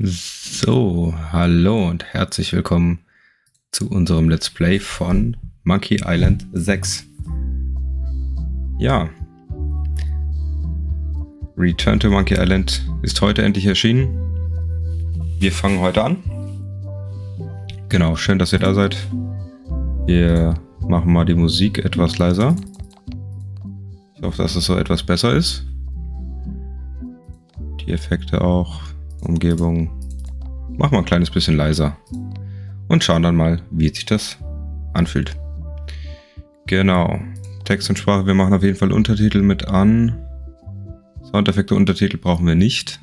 So, hallo und herzlich willkommen zu unserem Let's Play von Monkey Island 6. Ja, Return to Monkey Island ist heute endlich erschienen. Wir fangen heute an. Genau, schön, dass ihr da seid. Wir machen mal die Musik etwas leiser. Ich hoffe, dass es so etwas besser ist. Die Effekte auch. Umgebung. Machen wir ein kleines bisschen leiser. Und schauen dann mal, wie sich das anfühlt. Genau. Text und Sprache, wir machen auf jeden Fall Untertitel mit an. Soundeffekte, Untertitel brauchen wir nicht.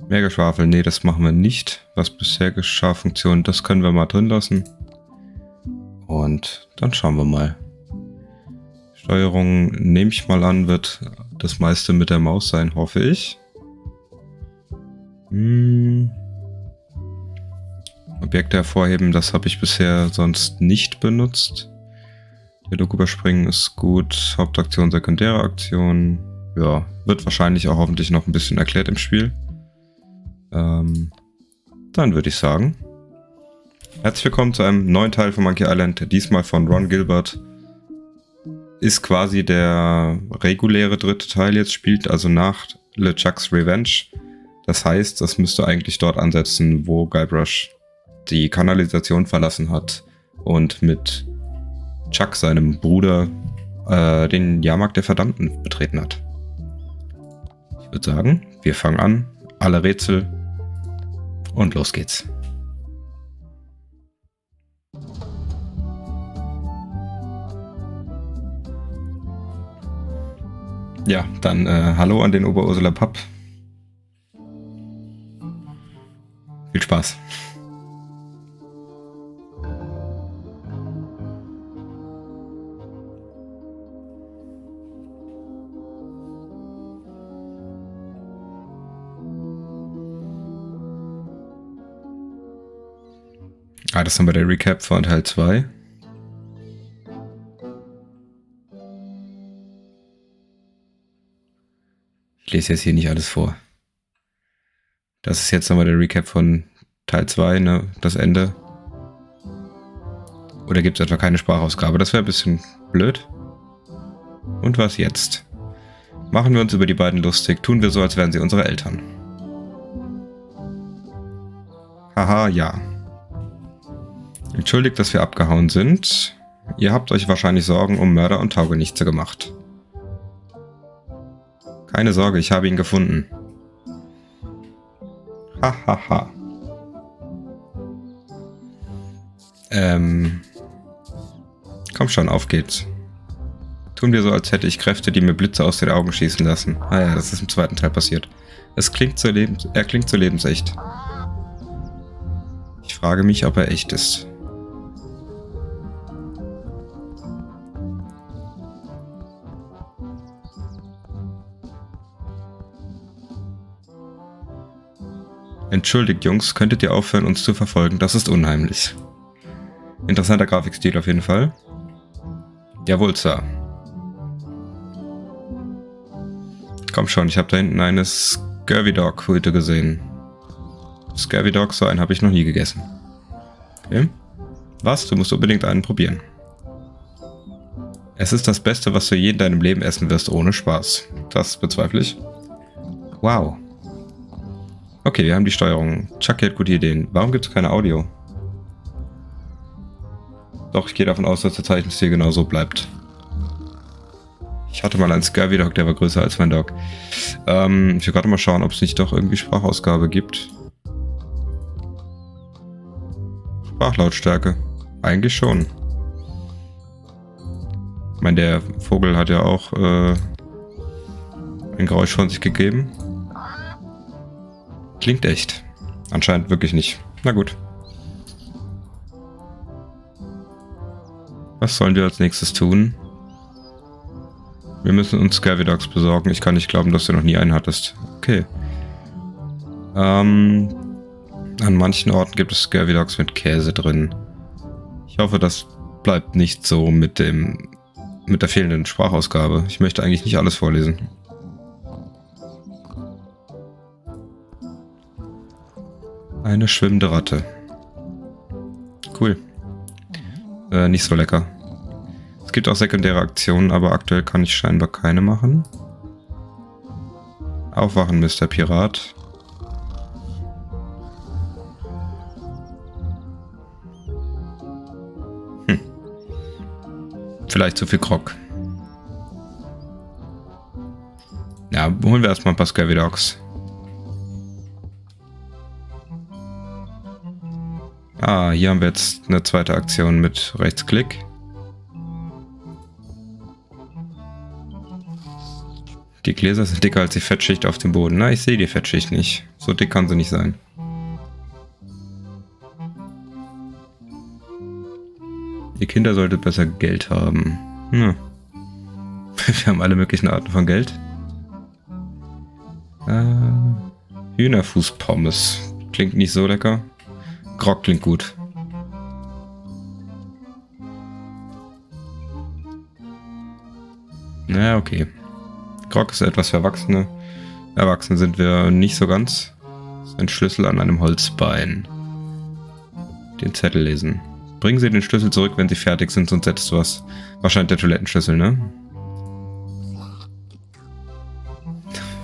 Megaschwafel, nee, das machen wir nicht. Was bisher geschah, Funktion, das können wir mal drin lassen. Und dann schauen wir mal. Steuerung, nehme ich mal an, wird das meiste mit der Maus sein, hoffe ich. Objekte hervorheben, das habe ich bisher sonst nicht benutzt. Dialog überspringen ist gut. Hauptaktion, sekundäre Aktion. Ja, wird wahrscheinlich auch hoffentlich noch ein bisschen erklärt im Spiel. Dann würde ich sagen, herzlich willkommen zu einem neuen Teil von Monkey Island, diesmal von Gilbert. Ist quasi der reguläre dritte Teil jetzt, spielt also nach LeChucks Revenge. Das heißt, das müsste eigentlich dort ansetzen, wo Guybrush die Kanalisation verlassen hat und mit Chuck, seinem Bruder, den Jahrmarkt der Verdammten betreten hat. Ich würde sagen, wir fangen an, alle Rätsel und los geht's. Ja, dann hallo an den Oberursula Papp. Viel Spaß. Das haben wir der Recap von Teil 2. Ich lese jetzt hier nicht alles vor. Das ist jetzt nochmal der Recap von Teil 2, ne? Das Ende. Oder gibt es etwa keine Sprachausgabe? Das wäre ein bisschen blöd. Und was jetzt? Machen wir uns über die beiden lustig. Tun wir so, als wären sie unsere Eltern. Haha, ja. Entschuldigt, dass wir abgehauen sind. Ihr habt euch wahrscheinlich Sorgen um Mörder und Taugenichtse gemacht. Keine Sorge, ich habe ihn gefunden. Hahaha. Komm schon, auf geht's. Tun wir so, als hätte ich Kräfte, die mir Blitze aus den Augen schießen lassen. Ah ja, das ist im zweiten Teil passiert. Er klingt so lebensecht. Ich frage mich, ob er echt ist. Entschuldigt, Jungs, könntet ihr aufhören, uns zu verfolgen? Das ist unheimlich. Interessanter Grafikstil auf jeden Fall. Jawohl, Sir. Komm schon, ich habe da hinten eine Scurvy Dog Hüte gesehen. Scurvy Dog, so einen habe ich noch nie gegessen. Okay. Was? Du musst unbedingt einen probieren. Es ist das Beste, was du je in deinem Leben essen wirst, ohne Spaß. Das bezweifle ich. Wow. Okay, wir haben die Steuerung. Chuck hat gute Ideen. Warum gibt es keine Audio? Doch, ich gehe davon aus, dass der Zeichenstil genau so bleibt. Ich hatte mal einen Scurvy Dog, der war größer als mein Dog. Ich will gerade mal schauen, ob es nicht doch irgendwie Sprachausgabe gibt. Sprachlautstärke. Eigentlich schon. Ich meine, der Vogel hat ja auch ein Geräusch von sich gegeben. Klingt echt. Anscheinend wirklich nicht. Na gut. Was sollen wir als nächstes tun? Wir müssen uns Scurvy Dogs besorgen. Ich kann nicht glauben, dass du noch nie einen hattest. Okay. An manchen Orten gibt es Scurvy Dogs mit Käse drin. Ich hoffe, das bleibt nicht so mit der fehlenden Sprachausgabe. Ich möchte eigentlich nicht alles vorlesen. Eine schwimmende Ratte. Cool. Nicht so lecker. Es gibt auch sekundäre Aktionen, aber aktuell kann ich scheinbar keine machen. Aufwachen, Mr. Pirat. Vielleicht zu viel Grog. Ja, holen wir erstmal ein paar Scurvy Dogs. Ah, hier haben wir jetzt eine zweite Aktion mit Rechtsklick. Die Gläser sind dicker als die Fettschicht auf dem Boden. Na, ich sehe die Fettschicht nicht. So dick kann sie nicht sein. Die Kinder sollten besser Geld haben. Ja. Wir haben alle möglichen Arten von Geld. Hühnerfußpommes. Klingt nicht so lecker. Grog klingt gut. Na, okay. Grog ist etwas für Erwachsene. Erwachsen sind wir nicht so ganz. Das ist ein Schlüssel an einem Holzbein. Den Zettel lesen. Bringen Sie den Schlüssel zurück, wenn Sie fertig sind, sonst setzt du was. Wahrscheinlich der Toilettenschlüssel, ne?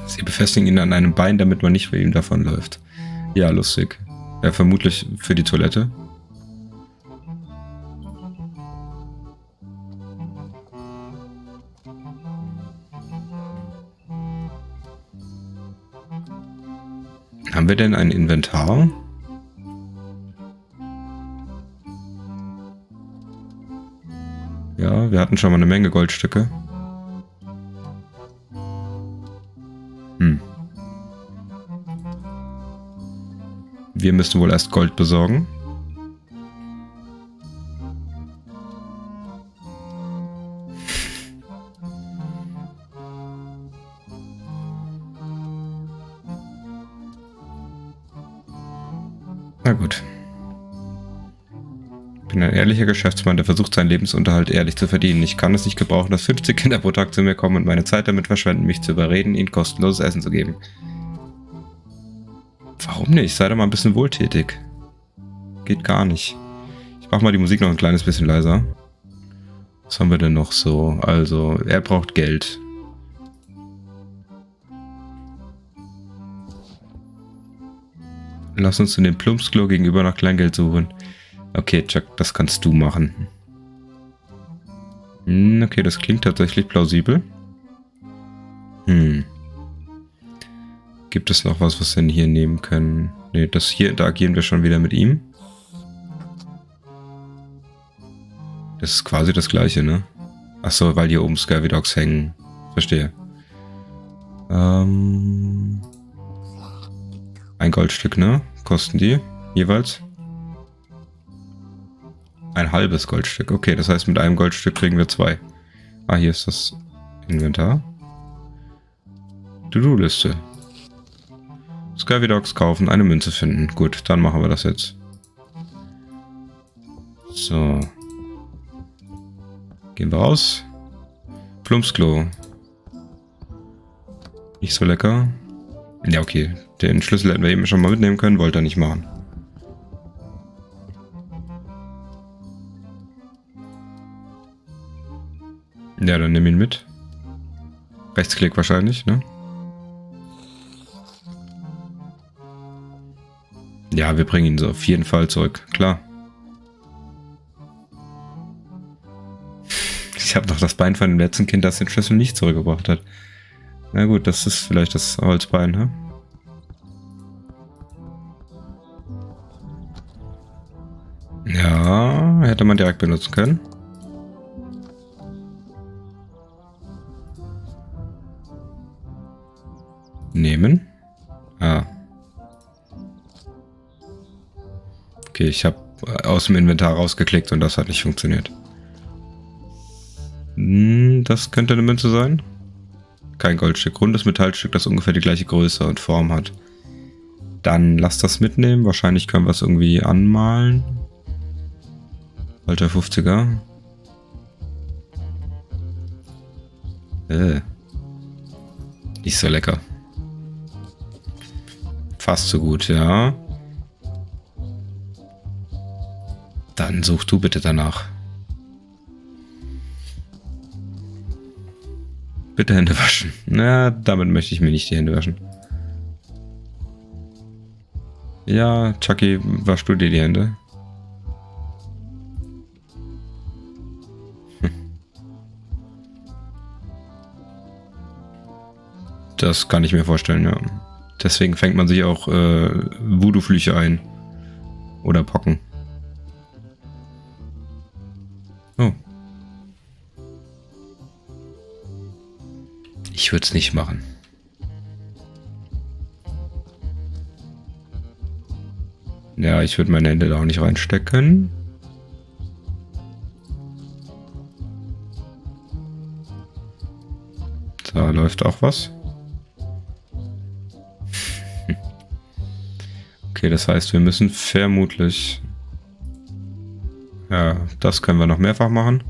Sie befestigen ihn an einem Bein, damit man nicht vor ihm davonläuft. Ja, lustig. Ja, vermutlich für die Toilette. Haben wir denn ein Inventar? Ja, wir hatten schon mal eine Menge Goldstücke. Wir müssen wohl erst Gold besorgen. Na gut. Ich bin ein ehrlicher Geschäftsmann, der versucht, seinen Lebensunterhalt ehrlich zu verdienen. Ich kann es nicht gebrauchen, dass 50 Kinder pro Tag zu mir kommen und meine Zeit damit verschwenden, mich zu überreden, ihnen kostenloses Essen zu geben. Warum nicht? Sei doch mal ein bisschen wohltätig. Geht gar nicht. Ich mach mal die Musik noch ein kleines bisschen leiser. Was haben wir denn noch so? Also, er braucht Geld. Lass uns in dem Plumpsklo gegenüber nach Kleingeld suchen. Okay, Chuck, das kannst du machen. Okay, das klingt tatsächlich plausibel. Gibt es noch was wir denn hier nehmen können? Ne, das hier interagieren wir schon wieder mit ihm. Das ist quasi das gleiche, ne? Achso, weil hier oben Scurvy Dogs hängen. Verstehe. Ein Goldstück, ne? Kosten die jeweils? Ein halbes Goldstück. Okay, das heißt, mit einem Goldstück kriegen wir 2. Ah, hier ist das Inventar. To-Do-Liste. Scurvy Dogs kaufen, eine Münze finden. Gut, dann machen wir das jetzt. So. Gehen wir raus. Plumpsklo. Nicht so lecker. Ja, okay. Den Schlüssel hätten wir eben schon mal mitnehmen können, wollte er nicht machen. Ja, dann nimm ihn mit. Rechtsklick wahrscheinlich, ne? Ja, wir bringen ihn so auf jeden Fall zurück, klar. Ich habe noch das Bein von dem letzten Kind, das den Schlüssel nicht zurückgebracht hat. Na gut, das ist vielleicht das Holzbein, ne? Ja, hätte man direkt benutzen können. Nehmen. Ah. Okay, ich habe aus dem Inventar rausgeklickt und das hat nicht funktioniert. Das könnte eine Münze sein. Kein Goldstück. Rundes Metallstück, das ungefähr die gleiche Größe und Form hat. Dann lass das mitnehmen. Wahrscheinlich können wir es irgendwie anmalen. Alter 50er. Nicht so lecker. Fast so gut, ja. Dann such du bitte danach. Bitte Hände waschen. Na, damit möchte ich mir nicht die Hände waschen. Ja, Chucky, wasch du dir die Hände? Das kann ich mir vorstellen, ja. Deswegen fängt man sich auch Voodoo-Flüche ein. Oder Pocken. Oh. Ich würde es nicht machen. Ja, ich würde meine Hände da auch nicht reinstecken. Da läuft auch was. Okay, das heißt, wir müssen vermutlich... Ja, das können wir noch mehrfach machen.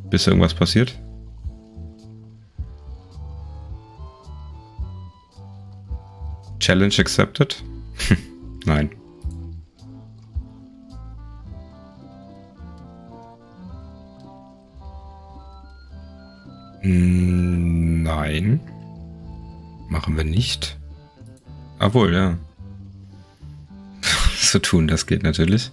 Bis irgendwas passiert. Challenge accepted? Nein. Nein. Machen wir nicht. Obwohl, ja. So tun, das geht natürlich.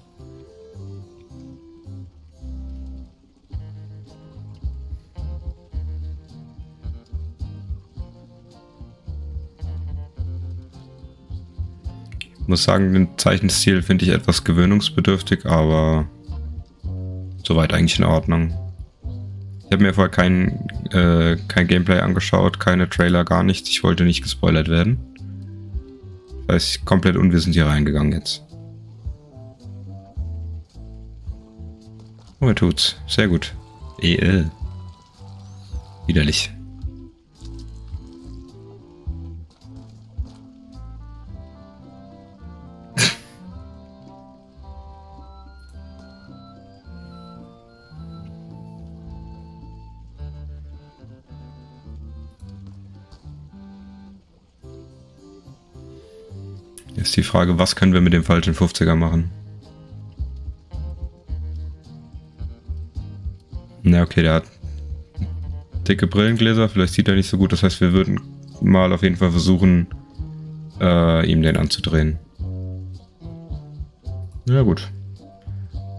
Ich muss sagen, den Zeichenstil finde ich etwas gewöhnungsbedürftig, aber soweit eigentlich in Ordnung. Ich habe mir vorher kein Gameplay angeschaut, keine Trailer, gar nichts. Ich wollte nicht gespoilert werden. Da ist ich komplett unwissend hier reingegangen jetzt. Oh, er tut's. Sehr gut. Widerlich. Jetzt die Frage, was können wir mit dem falschen 50er machen? Na okay, der hat dicke Brillengläser, vielleicht sieht er nicht so gut, das heißt, wir würden mal auf jeden Fall versuchen, ihm den anzudrehen. Ja gut.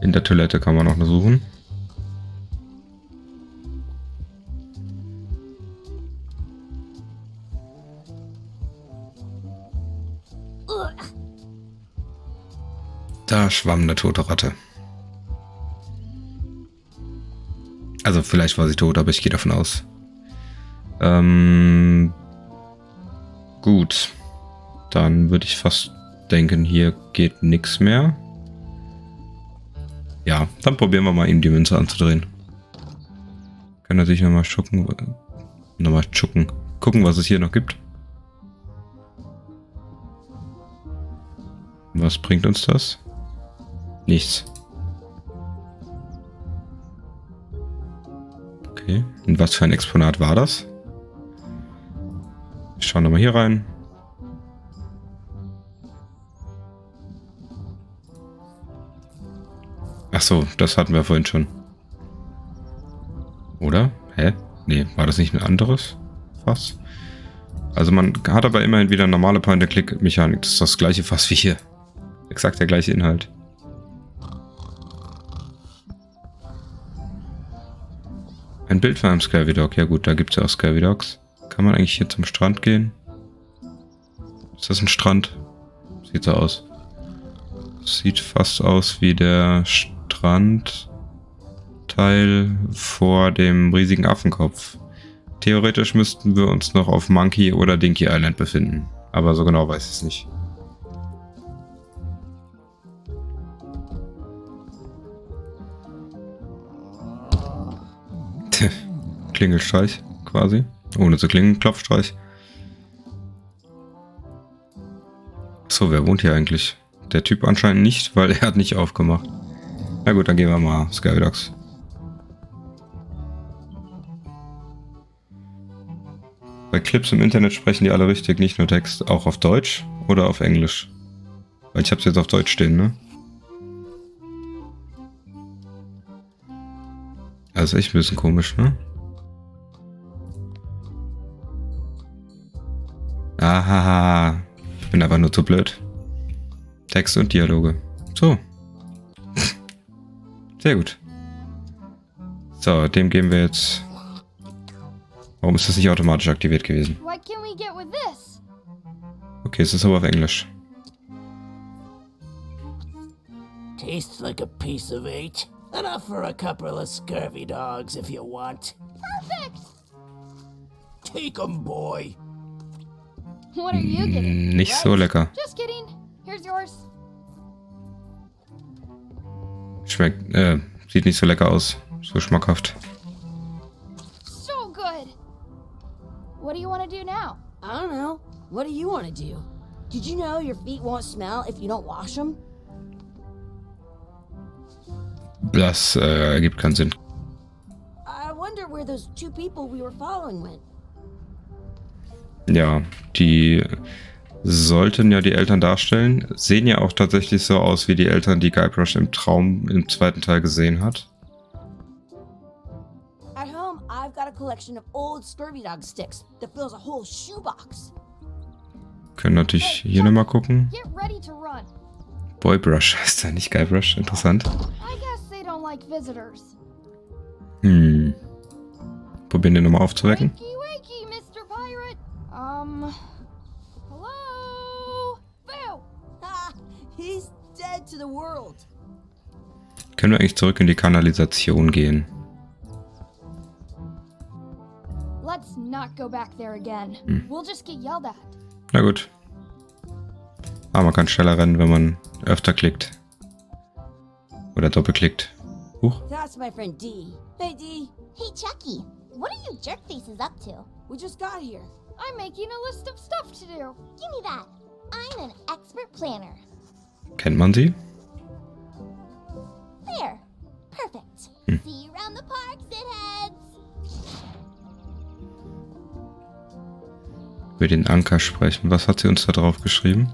In der Toilette kann man noch suchen. Da schwamm eine tote Ratte. Also vielleicht war sie tot, aber ich gehe davon aus. Gut. Dann würde ich fast denken, hier geht nichts mehr. Ja, dann probieren wir mal, ihm die Münze anzudrehen. Kann er sich nochmal schucken. Gucken, was es hier noch gibt. Was bringt uns das? Nichts. Okay. Und was für ein Exponat war das? Wir schauen nochmal hier rein. Ach so, das hatten wir vorhin schon. Oder? Hä? Nee, war das nicht ein anderes Fass? Also man hat aber immerhin wieder normale Point-and-Click-Mechanik. Das ist das gleiche Fass wie hier. Exakt der gleiche Inhalt. Ein Bild von einem Scurvy Dog. Ja gut, da gibt es ja auch Scurvy Dogs. Kann man eigentlich hier zum Strand gehen? Ist das ein Strand? Sieht so aus. Sieht fast aus wie der Strandteil vor dem riesigen Affenkopf. Theoretisch müssten wir uns noch auf Monkey oder Dinky Island befinden. Aber so genau weiß ich es nicht. Klingelstreich, quasi. Ohne zu klingen, Klopfstreich. So, wer wohnt hier eigentlich? Der Typ anscheinend nicht, weil er hat nicht aufgemacht. Na gut, dann gehen wir mal Scurvy Dogs. Bei Clips im Internet sprechen die alle richtig, nicht nur Text, auch auf Deutsch oder auf Englisch. Weil ich habe es jetzt auf Deutsch stehen, ne? Also echt ein bisschen komisch, ne? Aha, ich bin aber nur zu blöd. Text und Dialoge. So. Sehr gut. So, dem geben wir jetzt... Warum ist das nicht automatisch aktiviert gewesen? Okay, es ist aber auf Englisch. Tastes like a piece of eight. Enough for a couple of scurvy dogs if you want. Perfect! Take 'em, boy. What are you getting? Nicht so lecker. Just kidding. Here's yours. Schmeckt, sieht nicht so lecker aus. So schmackhaft. So good. What do you want to do now? I don't know. What do you want to do? Did you know your feet won't smell if you don't wash them? Das ergibt keinen Sinn. I wonder where those two people we were following went. Ja, die sollten ja die Eltern darstellen. Sehen ja auch tatsächlich so aus wie die Eltern, die Guybrush im Traum im zweiten Teil gesehen hat. At home, I've got a collection of old scurvy dog sticks that fills a whole shoebox. Können natürlich hier nochmal gucken. Get ready to run. Boybrush heißt er, nicht Guybrush. Interessant. I guess they don't like visitors. Probieren den nochmal aufzuwecken. Wakey, wakey, Mr. Pirate. Hello? Boo! Ah, he's dead to the world. Können wir eigentlich zurück in die Kanalisation gehen? Let's not go back there again. We'll just get yelled at. Na gut. Ah, man kann schneller rennen, wenn man öfter klickt. Oder doppelklickt. Huch. That's my friend D. Hey, D. Hey, Chucky, what are you jerk faces up to? We just got here. I'm making a list of stuff to do. Give me that. I'm an expert planner. Kennt man sie? There. Perfect. See you around the park, shitheads. Über den Anker sprechen. Was hat sie uns da drauf geschrieben?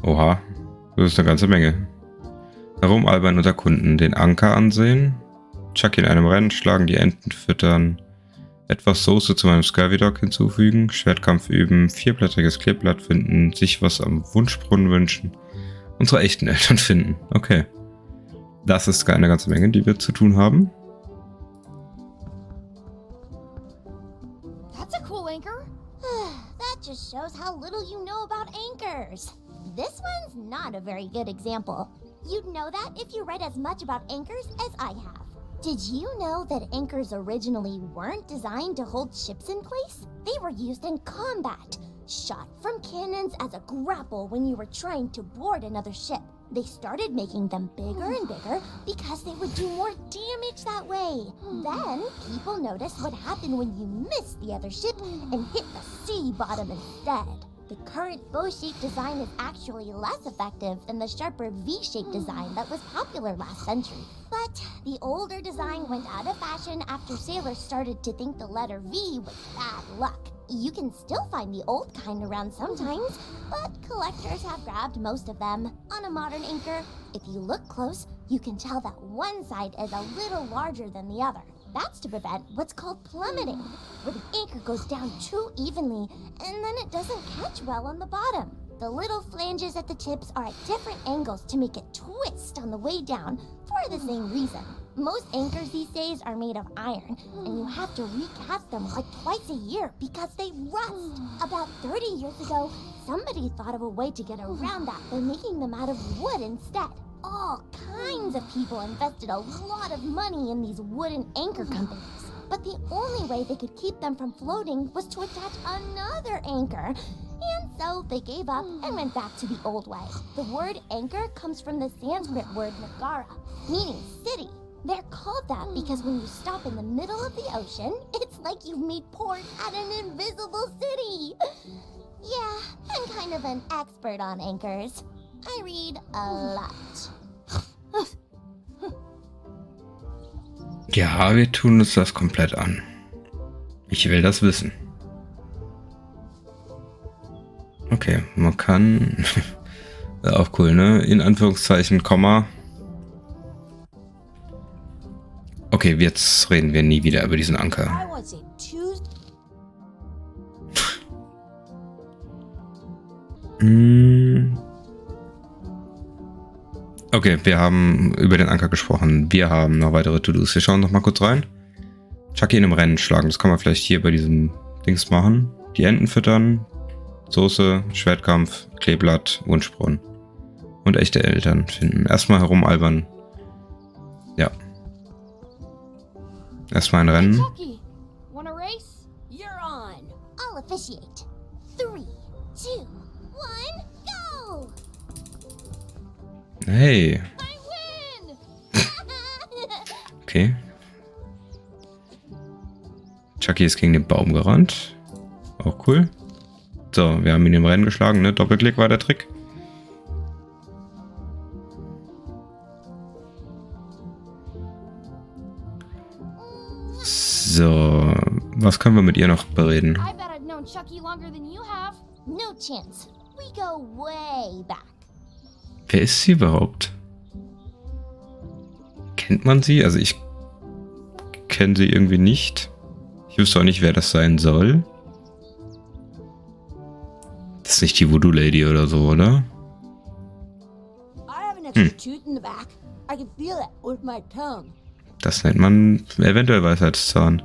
Oha, das ist eine ganze Menge. Herumalbern und erkunden, den Anker ansehen, Chucky in einem Rennen schlagen, die Enten füttern, etwas Soße zu meinem Scurvy Dog hinzufügen, Schwertkampf üben, vierblättriges Kleeblatt finden, sich was am Wunschbrunnen wünschen, unsere echten Eltern finden. Okay. Das ist eine ganze Menge, die wir zu tun haben. That's a cool anchor. That just shows how little you know about anchors. This one's not a very good example. You'd know that if you read as much about anchors as I have. Did you know that anchors originally weren't designed to hold ships in place? They were used in combat, shot from cannons as a grapple when you were trying to board another ship. They started making them bigger and bigger because they would do more damage that way. Then, people noticed what happened when you missed the other ship and hit the sea bottom instead. The current bow-shaped design is actually less effective than the sharper V-shaped design that was popular last century. But the older design went out of fashion after sailors started to think the letter V was bad luck. You can still find the old kind around sometimes, but collectors have grabbed most of them. On a modern anchor, if you look close, you can tell that one side is a little larger than the other. That's to prevent what's called plummeting, where the anchor goes down too evenly and then it doesn't catch well on the bottom. The little flanges at the tips are at different angles to make it twist on the way down for the same reason. Most anchors these days are made of iron, and you have to recast them like twice a year because they rust. About 30 years ago, somebody thought of a way to get around that by making them out of wood instead. All kinds of people invested a lot of money in these wooden anchor companies. But the only way they could keep them from floating was to attach another anchor. And so they gave up and went back to the old way. The word anchor comes from the Sanskrit word nagara, meaning city. They're called that because when you stop in the middle of the ocean, it's like you've made port at an invisible city. Yeah, I'm kind of an expert on anchors. I read a lot. Ja, wir tun uns das komplett an. Ich will das wissen. Okay, man kann... auch cool, ne? In Anführungszeichen, Komma. Okay, Okay, jetzt reden wir nie wieder über diesen Anker. I want to say Tuesday. Okay, wir haben über den Anker gesprochen. Wir haben noch weitere To-Dos. Wir schauen noch mal kurz rein. Chucky in einem Rennen schlagen. Das kann man vielleicht hier bei diesem Dings machen. Die Enten füttern. Soße, Schwertkampf, Kleeblatt, Wunschbrunnen. Und echte Eltern finden. Erstmal herumalbern. Ja. Erstmal ein Rennen. Chucky, wanna race? You're on. I'll officiate. 3, 2, 1, go! Hey. I win! Okay. Chucky ist gegen den Baum gerannt. Auch cool. So, wir haben ihn im Rennen geschlagen, ne? Doppelklick war der Trick. So, was können wir mit ihr noch bereden? I bet I've known Chucky longer than you have. No chance. We go way back. Wer ist sie überhaupt? Kennt man sie? Also ich kenne sie irgendwie nicht. Ich wüsste auch nicht, wer das sein soll. Das ist nicht die Voodoo Lady oder so, oder? I have an extra tooth in the back. I can feel it with my tongue. Das nennt man eventuell Weisheitszahn.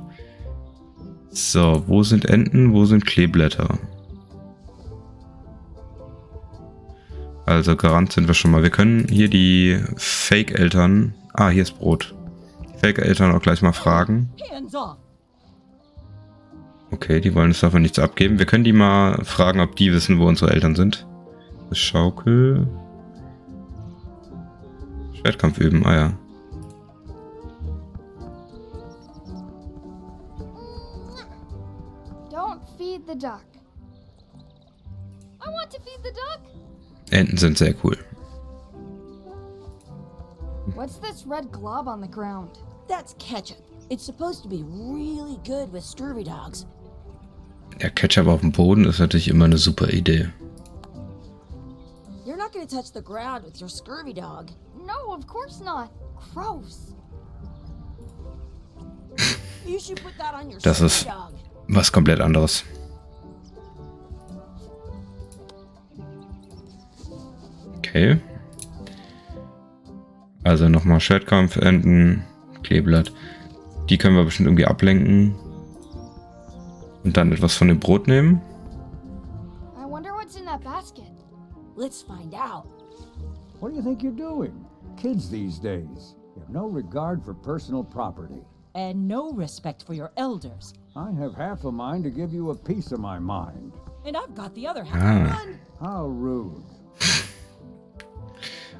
So, wo sind Enten? Wo sind Kleeblätter? Also garant sind wir schon mal. Wir können hier die Fake-Eltern... Ah, hier ist Brot. Die Fake-Eltern auch gleich mal fragen. Hands off. Okay, die wollen uns davon nichts abgeben. Wir können die mal fragen, ob die wissen, wo unsere Eltern sind. Das Schaukel. Schwertkampf üben, ah ja. Don't feed the duck. I want to feed the duck. Enten sind sehr cool. What's this red glob on the ground? That's ketchup. It's supposed to be really good with scurvy dogs. Ja, Ketchup auf dem Boden ist natürlich immer eine super Idee. You're not gonna touch the ground with your scurvy dog. No, of course not. Gross. You should put that on your Das scurvy ist dog. was komplett anderes. Okay. Also nochmal Schwertkampf, Enten, Kleeblatt. Die können wir bestimmt irgendwie ablenken. Und dann etwas von dem Brot nehmen. I wonder what's in that basket. Let's find out. What do you think you're doing? Kids these days have no regard for personal property. And no respect for your elders. I have half a mind to give you a piece of my mind. And I've got the other half. Ah. How rude.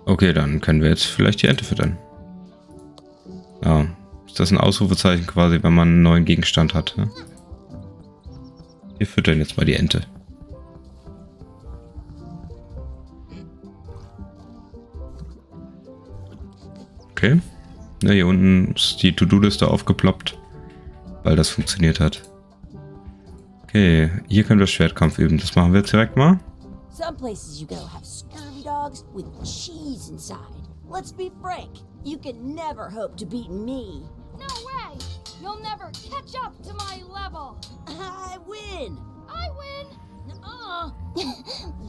Okay, dann können wir jetzt vielleicht die Ente füttern. Ah, ist das ein Ausrufezeichen quasi, wenn man einen neuen Gegenstand hat? Ne? Wir füttern jetzt mal die Ente. Okay. Ja, hier unten ist die To-Do-Liste aufgeploppt, weil das funktioniert hat. Okay, hier können wir Schwertkampf üben. Das machen wir jetzt direkt mal. Some places you go have scurvy dogs with cheese inside. Let's be frank. You can never hope to beat me. No way! You'll never catch up to my level. I win. I win.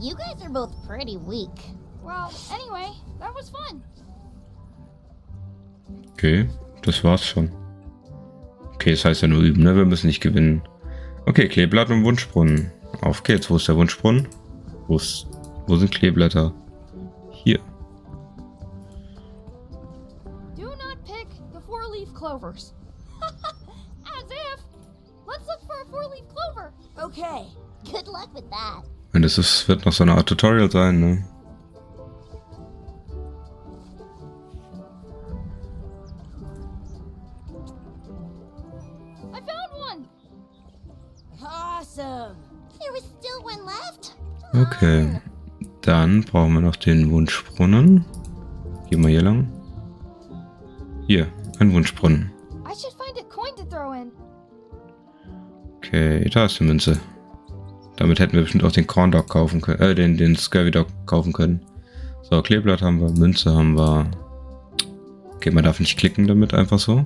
You guys are both pretty weak. Well, anyway, that was fun. Okay, das war's schon. Okay, das heißt ja nur üben, ne? Wir müssen nicht gewinnen. Okay, Kleeblatt und Wunschbrunnen. Auf geht's. Wo ist der Wunschbrunnen? Wo sind Kleeblätter? Hier. Do not pick the four-leaf clovers. As if. Let's look for a four-leaf clover. Okay. Good luck with that. Und das wird noch so eine Art Tutorial sein, ne? I found one. Awesome. There was still one left. Okay. Dann brauchen wir noch den Wunschbrunnen. Gehen wir hier lang. Hier, ein Wunschbrunnen. I should find a coin to throw in. Okay, da ist die Münze. Damit hätten wir bestimmt auch den Corn Dog kaufen können, den Scurvy Dog kaufen können. So, Kleeblatt haben wir, Münze haben wir. Okay, man darf nicht klicken damit, einfach so.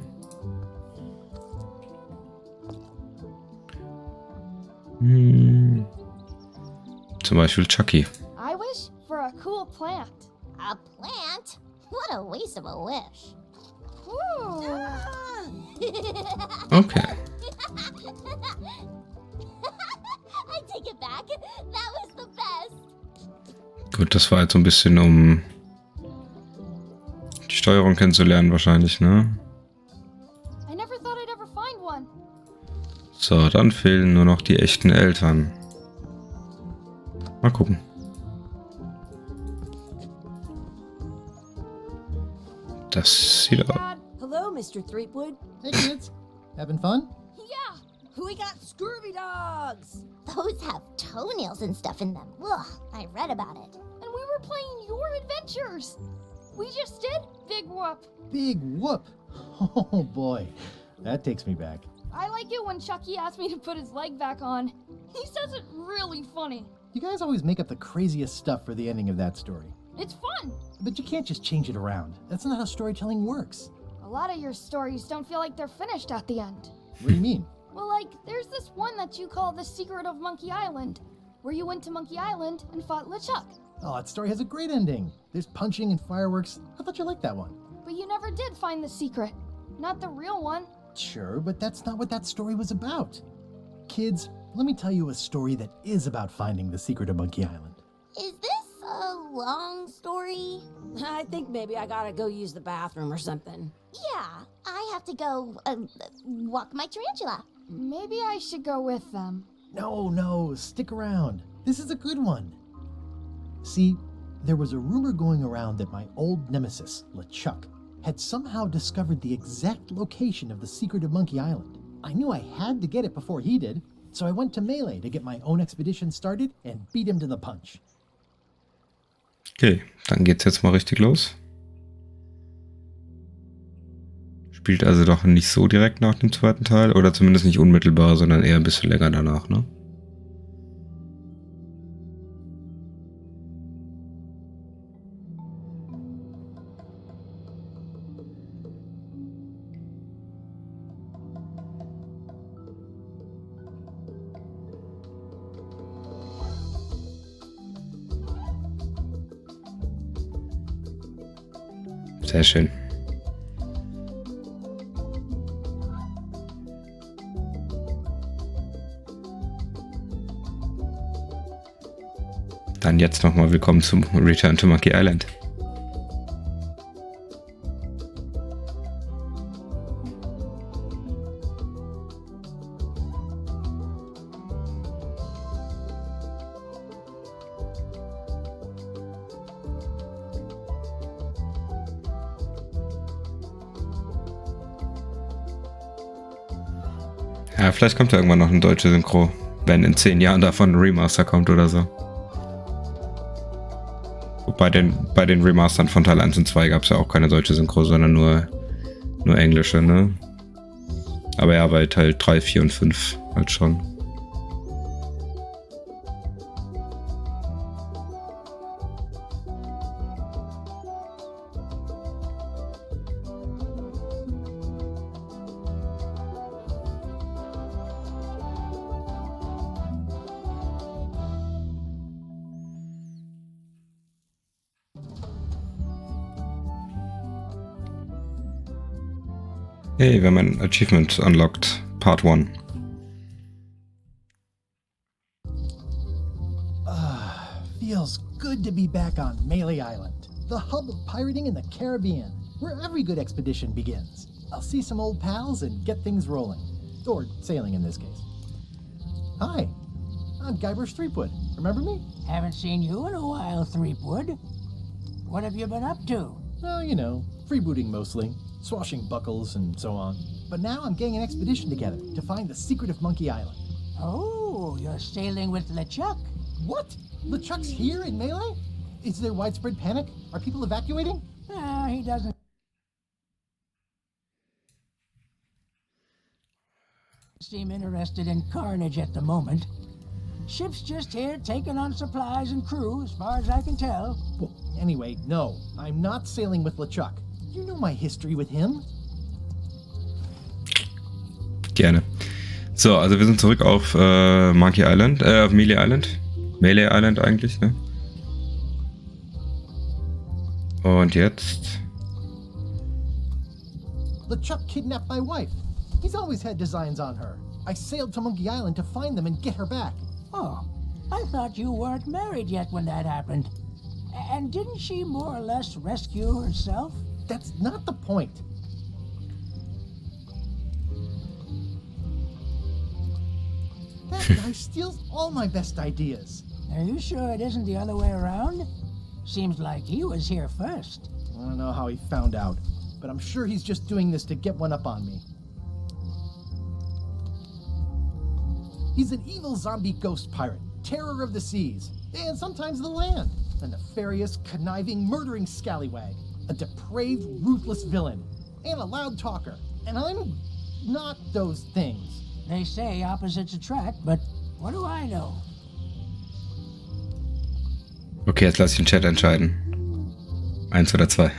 Zum Beispiel Chucky. I wish for a cool plant. A plant? What a waste of a wish. Ooh. Okay. I take it back. That was the best. Gut, das war jetzt so ein bisschen, um die Steuerung kennenzulernen wahrscheinlich, ne? I never thought I'd ever find one. So, dann fehlen nur noch die echten Eltern. Mal gucken. Das sieht aus. Dad, Hello, Mr. Threepwood. Hey kids, having fun? yeah. We got scurvy dogs. Those have toenails and stuff in them. Ugh, I read about it. And we were playing your adventures. We just did Big Whoop. Big whoop! Oh boy, that takes me back. I like it when Chucky asked me to put his leg back on. He says it really funny. You guys always make up the craziest stuff for the ending of that story. It's fun. But you can't just change it around. That's not how storytelling works. A lot of your stories don't feel like they're finished at the end. What do you mean? Well, like, there's this one that you call The Secret of Monkey Island, where you went to Monkey Island and fought LeChuck. Oh, that story has a great ending. There's punching and fireworks. I thought you liked that one. But you never did find the secret. Not the real one. Sure, but that's not what that story was about. Kids, let me tell you a story that is about finding the secret of Monkey Island. Is this a long story? I think maybe I gotta go use the bathroom or something. Yeah, I have to go walk my tarantula. Maybe I should go with them. No, stick around. This is a good one. See, there was a rumor going around that my old nemesis, LeChuck, had somehow discovered the exact location of the secret of Monkey Island. I knew I had to get it before he did, so I went to Melee to get my own expedition started and beat him to the punch. Okay, dann geht's jetzt mal richtig los. Spielt also doch nicht so direkt nach dem zweiten Teil, oder zumindest nicht unmittelbar, sondern eher ein bisschen länger danach, ne? Sehr schön. Dann jetzt nochmal willkommen zum Return to Monkey Island. Ja, vielleicht kommt ja irgendwann noch eine deutsche Synchro, wenn in 10 Jahren davon ein Remaster kommt oder so. Bei den Remastern von Teil 1 und 2 gab es ja auch keine deutsche Synchro, sondern nur englische, ne? Aber ja, bei Teil 3, 4 und 5 halt schon. Hey, wir haben ein Achievement unlocked. Part 1. Feels good to be back on Melee Island, the hub of pirating in the Caribbean, where every good expedition begins. I'll see some old pals and get things rolling. Or sailing in this case. Hi, I'm Guybrush Threepwood. Remember me? Haven't seen you in a while, Threepwood. What have you been up to? Oh, you know, freebooting mostly. Swashing buckles and so on. But now I'm getting an expedition together to find the secret of Monkey Island. Oh, you're sailing with LeChuck. What? LeChuck's here in Melee? Is there widespread panic? Are people evacuating? He doesn't seem interested in carnage at the moment. Ship's just here taking on supplies and crew, as far as I can tell. Well, anyway, no. I'm not sailing with LeChuck. You know my history with him. Gerne. So, also wir sind zurück auf Monkey Island, auf Melee Island. Melee Island eigentlich, ne? Und jetzt... LeChuck kidnapped my wife. He's always had designs on her. I sailed to Monkey Island to find them and get her back. Oh, I thought you weren't married yet when that happened. And didn't she more or less rescue herself? That's not the point. That guy steals all my best ideas. Are you sure it isn't the other way around? Seems like he was here first. I don't know how he found out, but I'm sure he's just doing this to get one up on me. He's an evil zombie ghost pirate, terror of the seas, and sometimes the land. A nefarious, conniving, murdering scallywag. A depraved, ruthless villain. And a loud talker. And I'm not those things. They say opposites attract, but what do I know? Okay, jetzt lass ich den Chat entscheiden. 1 oder 2.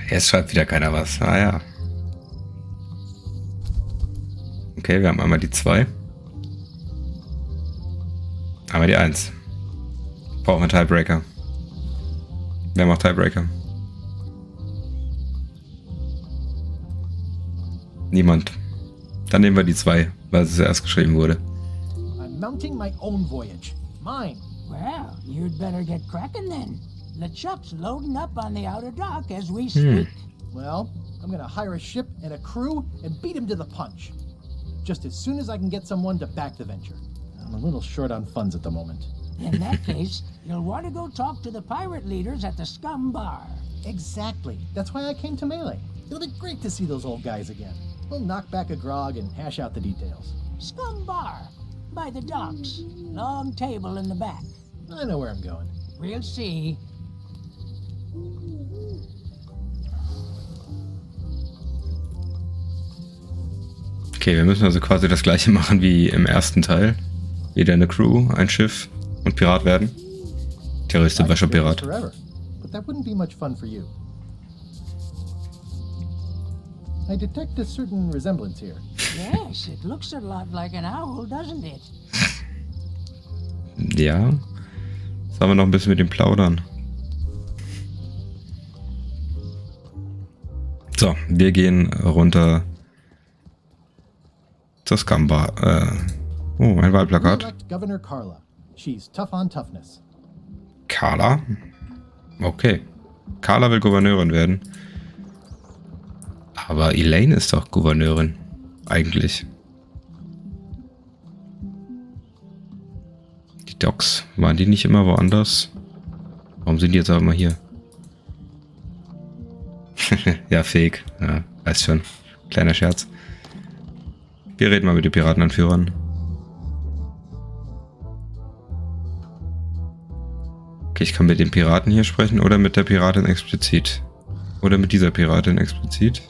Jetzt schreibt wieder keiner was. Ah ja. Okay, wir haben einmal die 2. Einmal die 1. Brauchen wir Tiebreaker. Wer macht Tiebreaker? Niemand. Dann nehmen wir die 2, weil es zuerst geschrieben wurde. I'm mounting my own voyage. Mine. Well, you'd better get cracking then. LeChuck's loading up on the outer dock as we speak. Well, I'm gonna hire a ship and a crew and beat him to the punch. Just as soon as I can get someone to back the venture. I'm a little short on funds at the moment. In that case, you'll want to go talk to the pirate leaders at the Scum Bar. Exactly. That's why I came to Melee. It'll be great to see those old guys again. We'll knock back a grog and hash out the details. Scum Bar, by the docks. Long table in the back. I know where I'm going. We'll see. Okay, wir müssen also quasi das gleiche machen wie im ersten Teil. Wieder eine Crew, ein Schiff und Pirat werden. Theoretisch sind wir schon Pirat. Forever, but that wouldn't be much fun for you. I detect a certain resemblance here. Yes, it looks a lot like an owl, doesn't it? Ja. Jetzt haben wir noch ein bisschen mit dem Plaudern. So, wir gehen runter zur Scumbar. Oh, ein Wahlplakat. Elect Governor Carla. She's tough on toughness. Carla? Okay. Carla will Gouverneurin werden. Aber Elaine ist doch Gouverneurin. Eigentlich. Die Docks, waren die nicht immer woanders? Warum sind die jetzt aber mal hier? Ja, fake. Ja, weiß schon. Kleiner Scherz. Wir reden mal mit den Piratenanführern. Okay, ich kann mit den Piraten hier sprechen oder mit der Piratin explizit. Oder mit dieser Piratin explizit.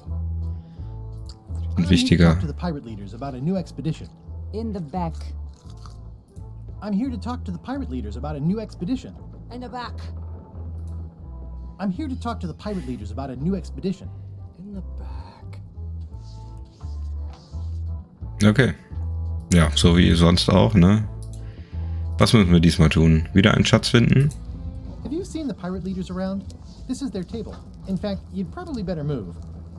Und wichtiger. In the back. I'm here to talk to the pirate leaders about a new expedition. In the back. I'm here to talk to the pirate leaders about a new expedition. In the back. Okay. Ja, so wie sonst auch, ne? Was müssen wir diesmal tun? Wieder einen Schatz finden? Have you seen the pirate leaders around? This is their table. In fact, you'd probably better move.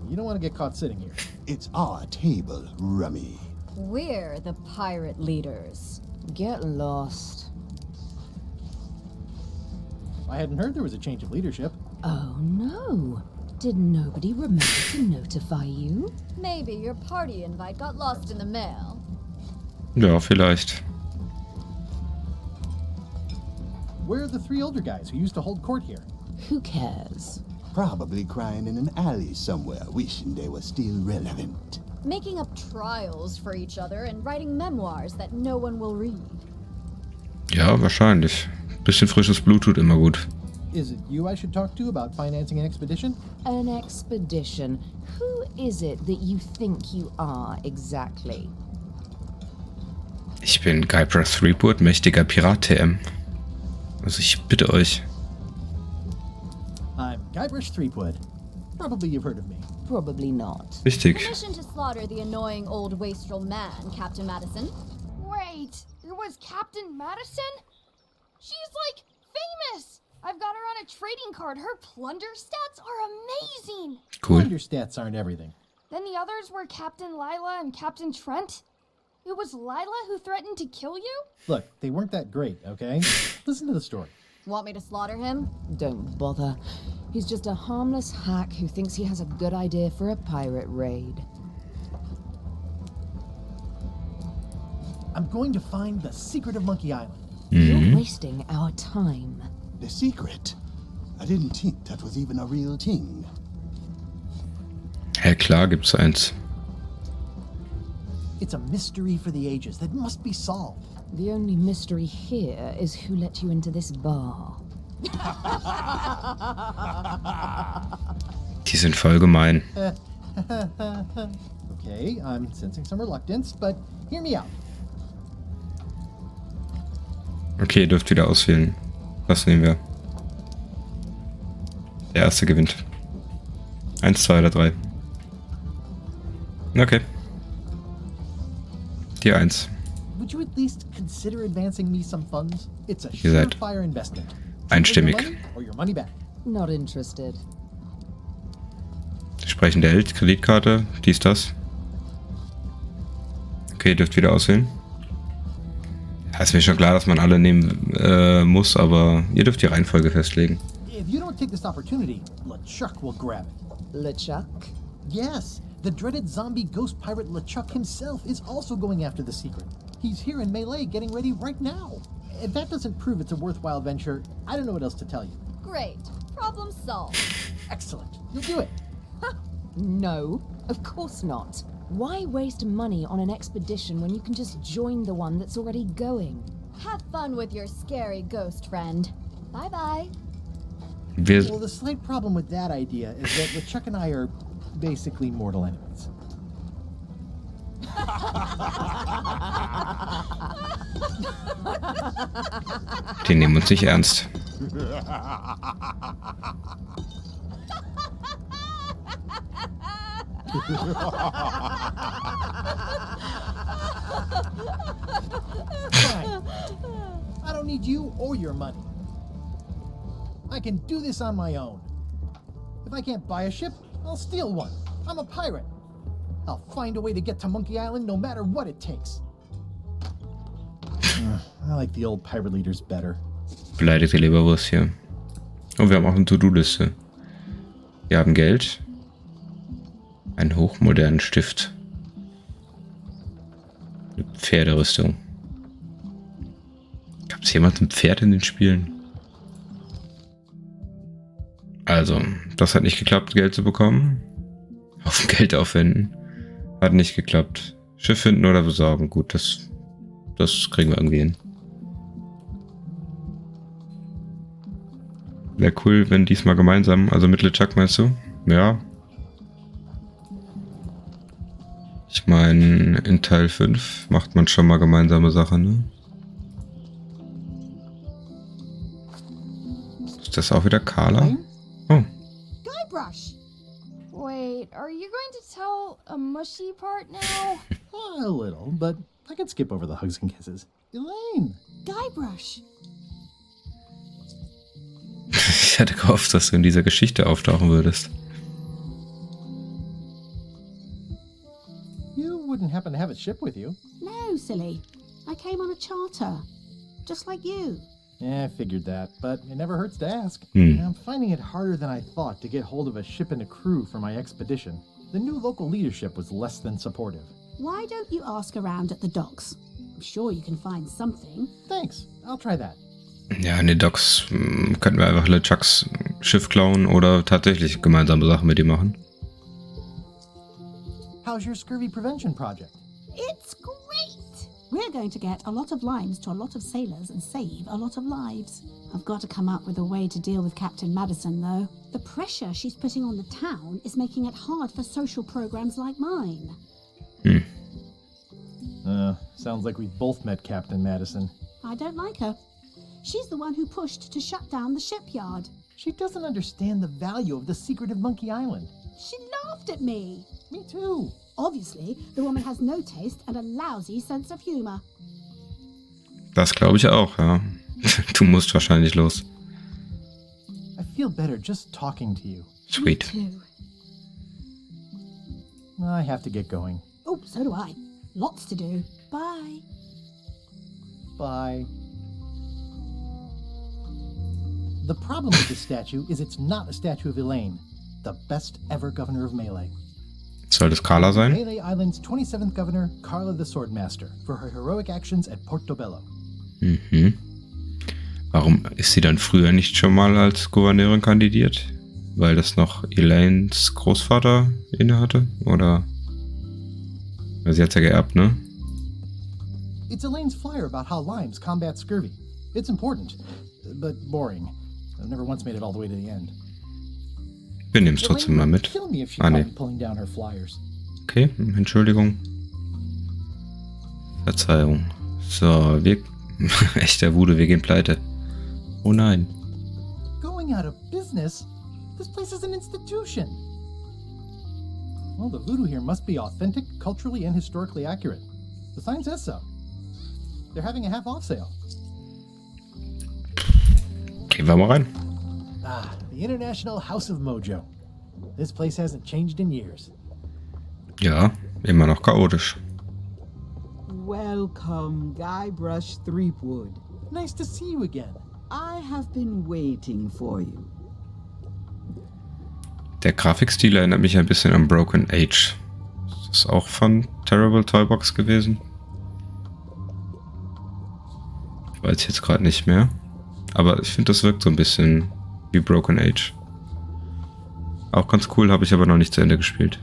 You don't want to get caught sitting here. It's our table, Rummy. We're the pirate leaders. Get lost. I hadn't heard there was a change of leadership. Oh no. Did nobody remember to notify you? Maybe your party invite got lost in the mail. Ja, vielleicht. Where are the 3 older guys who used to hold court here? Who cares? Probably crying in an alley somewhere, wishing they were still relevant. Making up trials for each other and writing memoirs that no one will read. Ja, wahrscheinlich. Bisschen frisches Blut tut immer gut. Is it you I should talk to about financing an expedition? An expedition. Who is it that you think you are exactly? Ich bin Guybrush Threepwood, mächtiger Pirat TM. Also ich bitte euch. I'm Guybrush Threepwood. Probably you've heard of me. Probably not. Wichtig. Permission to slaughter the annoying old wastrel man, Captain Madison. Wait, it was Captain Madison? She's like famous! I've got her on a trading card. Her plunder stats are amazing! Cool. Plunder stats aren't everything. Then the others were Captain Lila and Captain Trent. It was Lila who threatened to kill you? Look, they weren't that great, okay? Listen to the story. Want me to slaughter him? Don't bother. He's just a harmless hack who thinks he has a good idea for a pirate raid. I'm going to find the secret of Monkey Island. You're wasting our time. The secret? I didn't think that was even a real thing. Ja, klar gibt's eins. It's a mystery for the ages that must be solved. The only mystery here is who let you into this bar. Die sind voll gemein. Okay, I'm sensing some reluctance, but hear me out. Okay, ihr dürft wieder auswählen. Was nehmen wir? Der erste gewinnt. 1, 2 oder 3. Okay. Die 1. Would you at least consider advancing me some funds? It's a Ihr seid surefire investment. einstimmig. Your money or your money back. Not interested. Sprechende Held, Kreditkarte, dies, das. Okay, ihr dürft wieder auswählen. Ja, ist mir schon klar, dass man alle nehmen muss, aber ihr dürft die Reihenfolge festlegen. If you don't take this opportunity, LeChuck will grab it. LeChuck? Yes, the dreaded zombie ghost pirate LeChuck himself is also going after the secret. He's here in Melee getting ready right now. If that doesn't prove it's a worthwhile venture, I don't know what else to tell you. Great. Problem solved. Excellent. You'll do it. No, of course not. Why waste money on an expedition when you can just join the one that's already going? Have fun with your scary ghost friend. Bye-bye. Well, the slight problem with that idea is that LeChuck and I are basically mortal enemies. Die nehmen uns nicht ernst. Fine. I don't need you or your money. I can do this on my own. If I can't buy a ship, I'll steal one. I'm a pirate. I'll find a way to get to Monkey Island no matter what it takes. I like the old pirate leaders better. Beleidigte Leberwurst hier. Und wir haben auch eine To-Do-Liste. Wir haben Geld. Einen hochmodernen Stift. Eine Pferderüstung. Gab es jemand ein Pferd in den Spielen? Also, das hat nicht geklappt, Geld zu bekommen. Auf Geld aufwenden. Hat nicht geklappt. Schiff finden oder besorgen. Gut, das kriegen wir irgendwie hin. Wäre cool, wenn diesmal gemeinsam, also mit LeChuck meinst du? Ja. Ich meine, in Teil 5 macht man schon mal gemeinsame Sachen, ne? Ist das auch wieder Carla? Oh. Guybrush! Wait, are you going to tell a mushy part now? A little, but I can skip over the hugs and kisses. Elaine! Guybrush! Ich hatte gehofft, dass du in dieser Geschichte auftauchen würdest. You wouldn't happen to have a ship with you? No, silly. I came on a charter. Just like you. Yeah, I figured that, but it never hurts to ask. I'm finding it harder than I thought to get hold of a ship and a crew for my expedition. The new local leadership was less than supportive. Why don't you ask around at the docks? I'm sure you can find something. Thanks, I'll try that. Ja, in den Docks könnten wir einfach LeChucks Schiff klauen oder tatsächlich gemeinsame Sachen mit ihm machen. How's your scurvy prevention project? It's great! We're going to get a lot of lines to a lot of sailors and save a lot of lives. I've got to come up with a way to deal with Captain Madison, though. The pressure she's putting on the town is making it hard for social programs like mine. Sounds like we both met Captain Madison. I don't like her. She's the one who pushed to shut down the shipyard. She doesn't understand the value of the secret of Monkey Island. She laughed at me. Me too. Obviously, the woman has no taste and a lousy sense of humor. Das glaube ich auch, ja. Du musst wahrscheinlich los. I feel better just talking to you. Sweet. Me too. I have to get going. Oh, so do I. Lots to do. Bye. Bye. The problem with this statue is it's not a statue of Elaine, the best ever governor of Melee. Soll das Carla sein? Melee Island's 27th governor, Carla the Swordmaster, for her heroic actions at Portobello. Mhm. Warum ist sie dann früher nicht schon mal als Gouverneurin kandidiert? Weil das noch Elaines Großvater innehatte? Oder? Weil sie hat's ja geerbt, ne? It's Elaine's flyer about how limes combat scurvy. It's important, but boring. I've never once made it all the way to the end. Wir nehmen es trotzdem mal mit. Kill me if she Ah, nee. caught me pulling down her flyers. Okay, Entschuldigung. Verzeihung. So, wir... Echter Wude, wir gehen pleite. Oh nein. Going out of business? This place is an institution. Well, the voodoo here must be authentic, culturally and historically accurate. The sign says so. They're having a half-off sale. Gehen wir mal rein. Ah, the International House of Mojo. This place hasn't changed in years. Ja, immer noch chaotisch. Welcome, Guybrush Threepwood. Nice to see you again. I have been waiting for you. Der Grafikstil erinnert mich ein bisschen an Broken Age. Ist das auch von Terrible Toybox gewesen? Ich weiß jetzt gerade nicht mehr. Aber ich finde, das wirkt so ein bisschen wie Broken Age. Auch ganz cool, habe ich aber noch nicht zu Ende gespielt.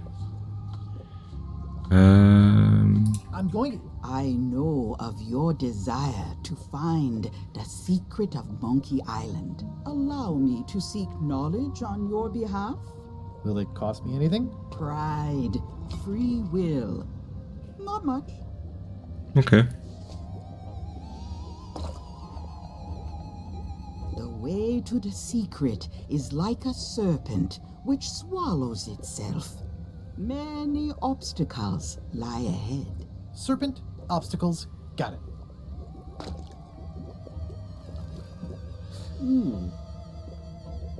I'm going. I know of your desire to find the secret of Monkey Island. Allow me to seek knowledge on your behalf. Will it cost me anything? Pride, free will. Not much. Okay. The way to the secret is like a serpent which swallows itself. Many obstacles lie ahead. Serpent, obstacles, got it.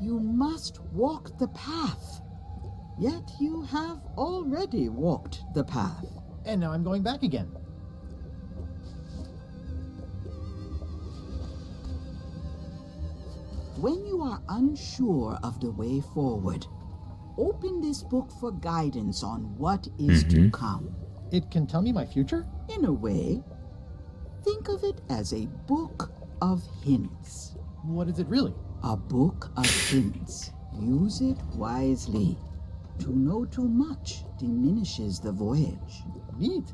You must walk the path. Yet you have already walked the path. And now I'm going back again. When you are unsure of the way forward, open this book for guidance on what is to come. It can tell me my future? In a way, think of it as a book of hints. What is it really? A book of hints. Use it wisely. To know too much diminishes the voyage. Neat.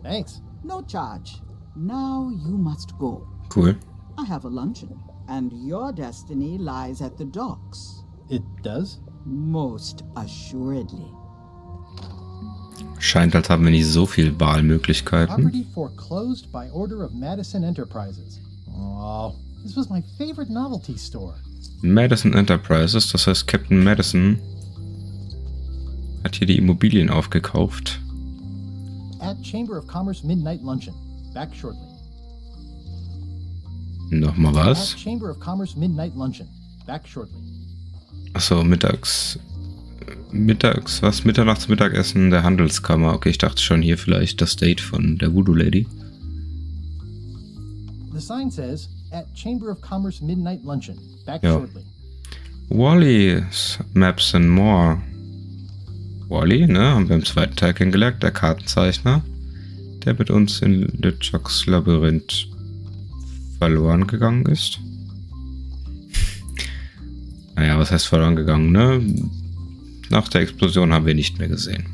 Thanks. No charge. Now you must go. Cool. I have a luncheon, and your destiny lies at the docks. It does? Most assuredly. Scheint, als haben wir nicht so viel Wahlmöglichkeiten. Property foreclosed by order of Madison Enterprises. Oh, this was my favorite novelty store. Madison Enterprises, das heißt Captain Madison hat hier die Immobilien aufgekauft. At Chamber of Commerce Midnight Luncheon. Back shortly. Nochmal was? At Chamber of Commerce Midnight Luncheon. Back shortly. Achso, Mitternachts Mittagessen der Handelskammer. Okay, ich dachte schon hier vielleicht das Date von der Voodoo Lady. The sign says, at Chamber of Commerce Midnight Luncheon. Back shortly. Wally's Maps and More. Wally, ne, haben wir im zweiten Teil kennengelernt, der Kartenzeichner, der mit uns in LeChucks Labyrinth verloren gegangen ist. Naja, was heißt verloren gegangen, ne? Nach der Explosion haben wir nicht mehr gesehen.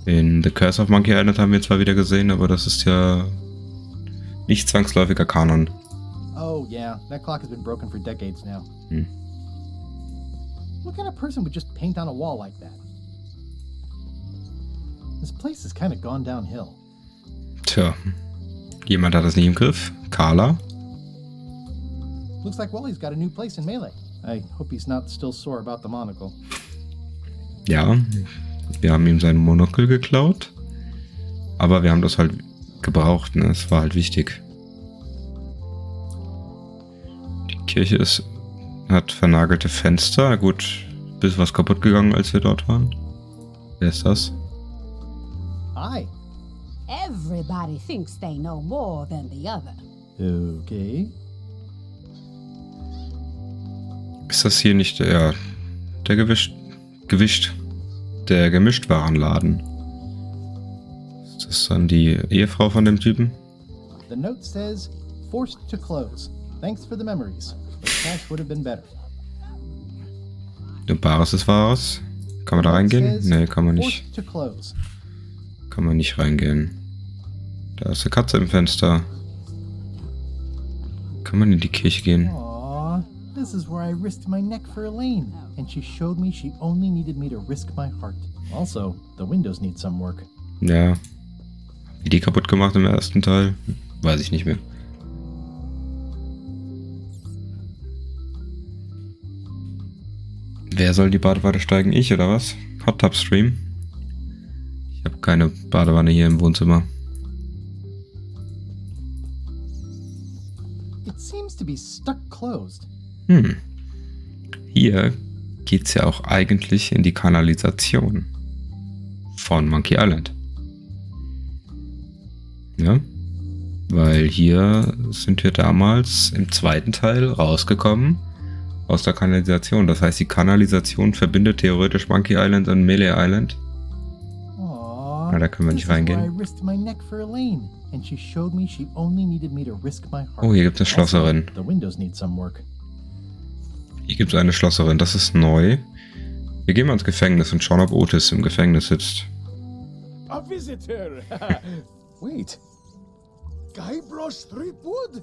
In The Curse of Monkey Island haben wir zwar wieder gesehen, aber das ist ja nicht zwangsläufiger Kanon. Oh yeah, that clock has been broken for decades now. What kind of person would just paint on a wall like that? This place has kind of gone downhill. Tja, jemand hat das nicht im Griff. Carla? Looks like Wally's got a new place in Melee. I hope he's not still sore about the monocle. Ja, wir haben ihm sein Monokel geklaut. Aber wir haben das halt gebraucht, ne? Es war halt wichtig. Die Kirche hat vernagelte Fenster. Gut, bis was kaputt gegangen, als wir dort waren. Wer ist das? Hi. Everybody thinks they know more than the other. Okay. Ist das hier nicht der Gemischtwarenladen? Ist das dann die Ehefrau von dem Typen? The note says, forced to close. Thanks for the memories. But cash would have been better. Bares ist Wahres. Kann man da reingehen? Nee, kann man nicht. Forced to close. Kann man nicht reingehen. Da ist eine Katze im Fenster. Kann man in die Kirche gehen? Aww, this is where I risked my neck for Elaine, and she showed me she only needed me to risk my heart. Also, the windows need some work. Ja. Wie die kaputt gemacht im ersten Teil? Weiß ich nicht mehr. Wer soll die Badewanne steigen? Ich oder was? Hot Tub Stream? Ich habe keine Badewanne hier im Wohnzimmer. It seems to be stuck closed. Hier geht's ja auch eigentlich in die Kanalisation von Monkey Island. Ja? Weil hier sind wir damals im zweiten Teil rausgekommen aus der Kanalisation. Das heißt, die Kanalisation verbindet theoretisch Monkey Island und Melee Island. Aww, Na, da können wir nicht reingehen. Oh, hier gibt es eine Schlosserin. The windows need some work. Hier gibt es eine Schlosserin. Das ist neu. Wir gehen mal ins Gefängnis und schauen, ob Otis im Gefängnis sitzt. A visitor! Wait. Guybrush Threepwood?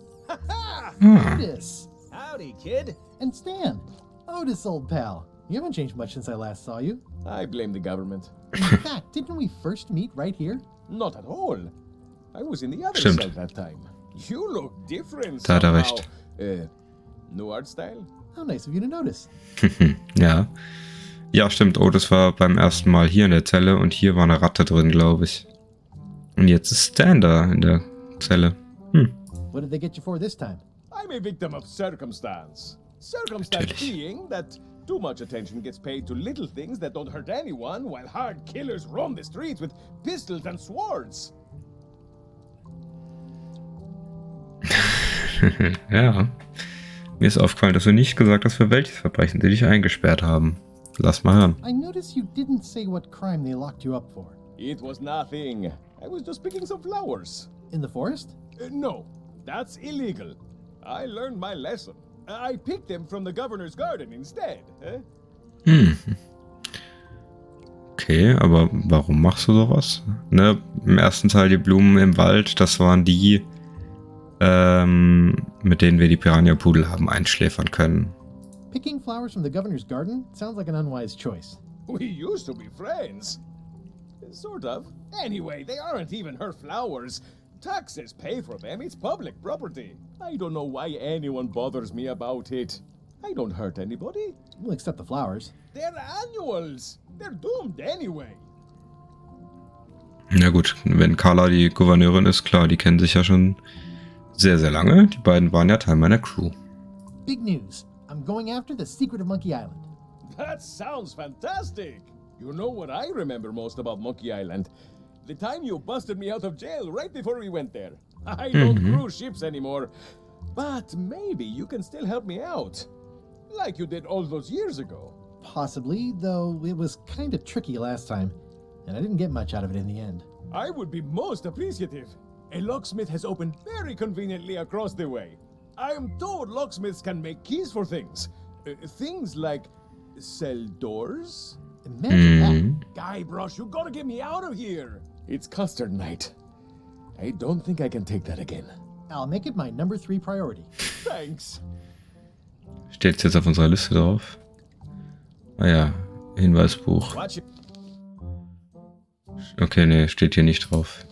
Otis! Howdy, kid. And Stan! Otis, old pal. You haven't changed much since I last saw you. I blame the government. In fact, didn't we first meet right here? Not at all. I was in the other Stimmt. cell that time. You look different Da hat er somehow. recht. New art style? How nice of you to notice. Ja. Ja, stimmt. Otis war beim ersten Mal hier in der Zelle und hier war eine Ratte drin, glaube ich. Und jetzt ist Stan da in der Zelle. What did they get you for this time? I'm a victim of circumstance. Circumstance being that too much attention gets paid to little things that don't hurt anyone, while hard killers roam the streets with pistols and swords. Ja. Mir ist aufgefallen, dass du nicht gesagt hast, für welches Verbrechen sie dich eingesperrt haben. Lass mal hören. I noticed you didn't say what crime they locked you up for. It was nothing. I was just picking some flowers. In the forest? No, that's illegal. I learned my lesson. I picked them from the governor's garden instead. Okay, aber warum machst du sowas? Ne, im ersten Teil die Blumen im Wald, das waren die, mit denen wir die Piranha-Pudel haben einschläfern können. Picking flowers from the governor's garden sounds like an unwise choice. We used to be friends. Sort of. Anyway, they aren't even her flowers. Taxes pay for them. It's public property. I don't know why anyone bothers me about it. I don't hurt anybody. We'll accept the flowers. They're annuals. They're doomed anyway. Na gut, wenn Carla die Gouverneurin ist, klar, die kennen sich ja schon sehr, sehr lange. Die beiden waren ja Teil meiner Crew. Big news. I'm going after the secret of Monkey Island. That sounds fantastic. You know what I remember most about Monkey Island? The time you busted me out of jail right before we went there. I don't cruise ships anymore. But maybe you can still help me out. Like you did all those years ago. Possibly, though it was kind of tricky last time, and I didn't get much out of it in the end. I would be most appreciative. A locksmith has opened very conveniently across the way. I am told locksmiths can make keys for things. Things like cell doors. Imagine that. Guybrush, you gotta get me out of here. It's custard night. I don't think I can take that again. I'll make it my number 3 priority. Thanks. Steht jetzt auf unserer Liste drauf? Ah ja, Hinweisbuch. Okay, nee, steht hier nicht drauf.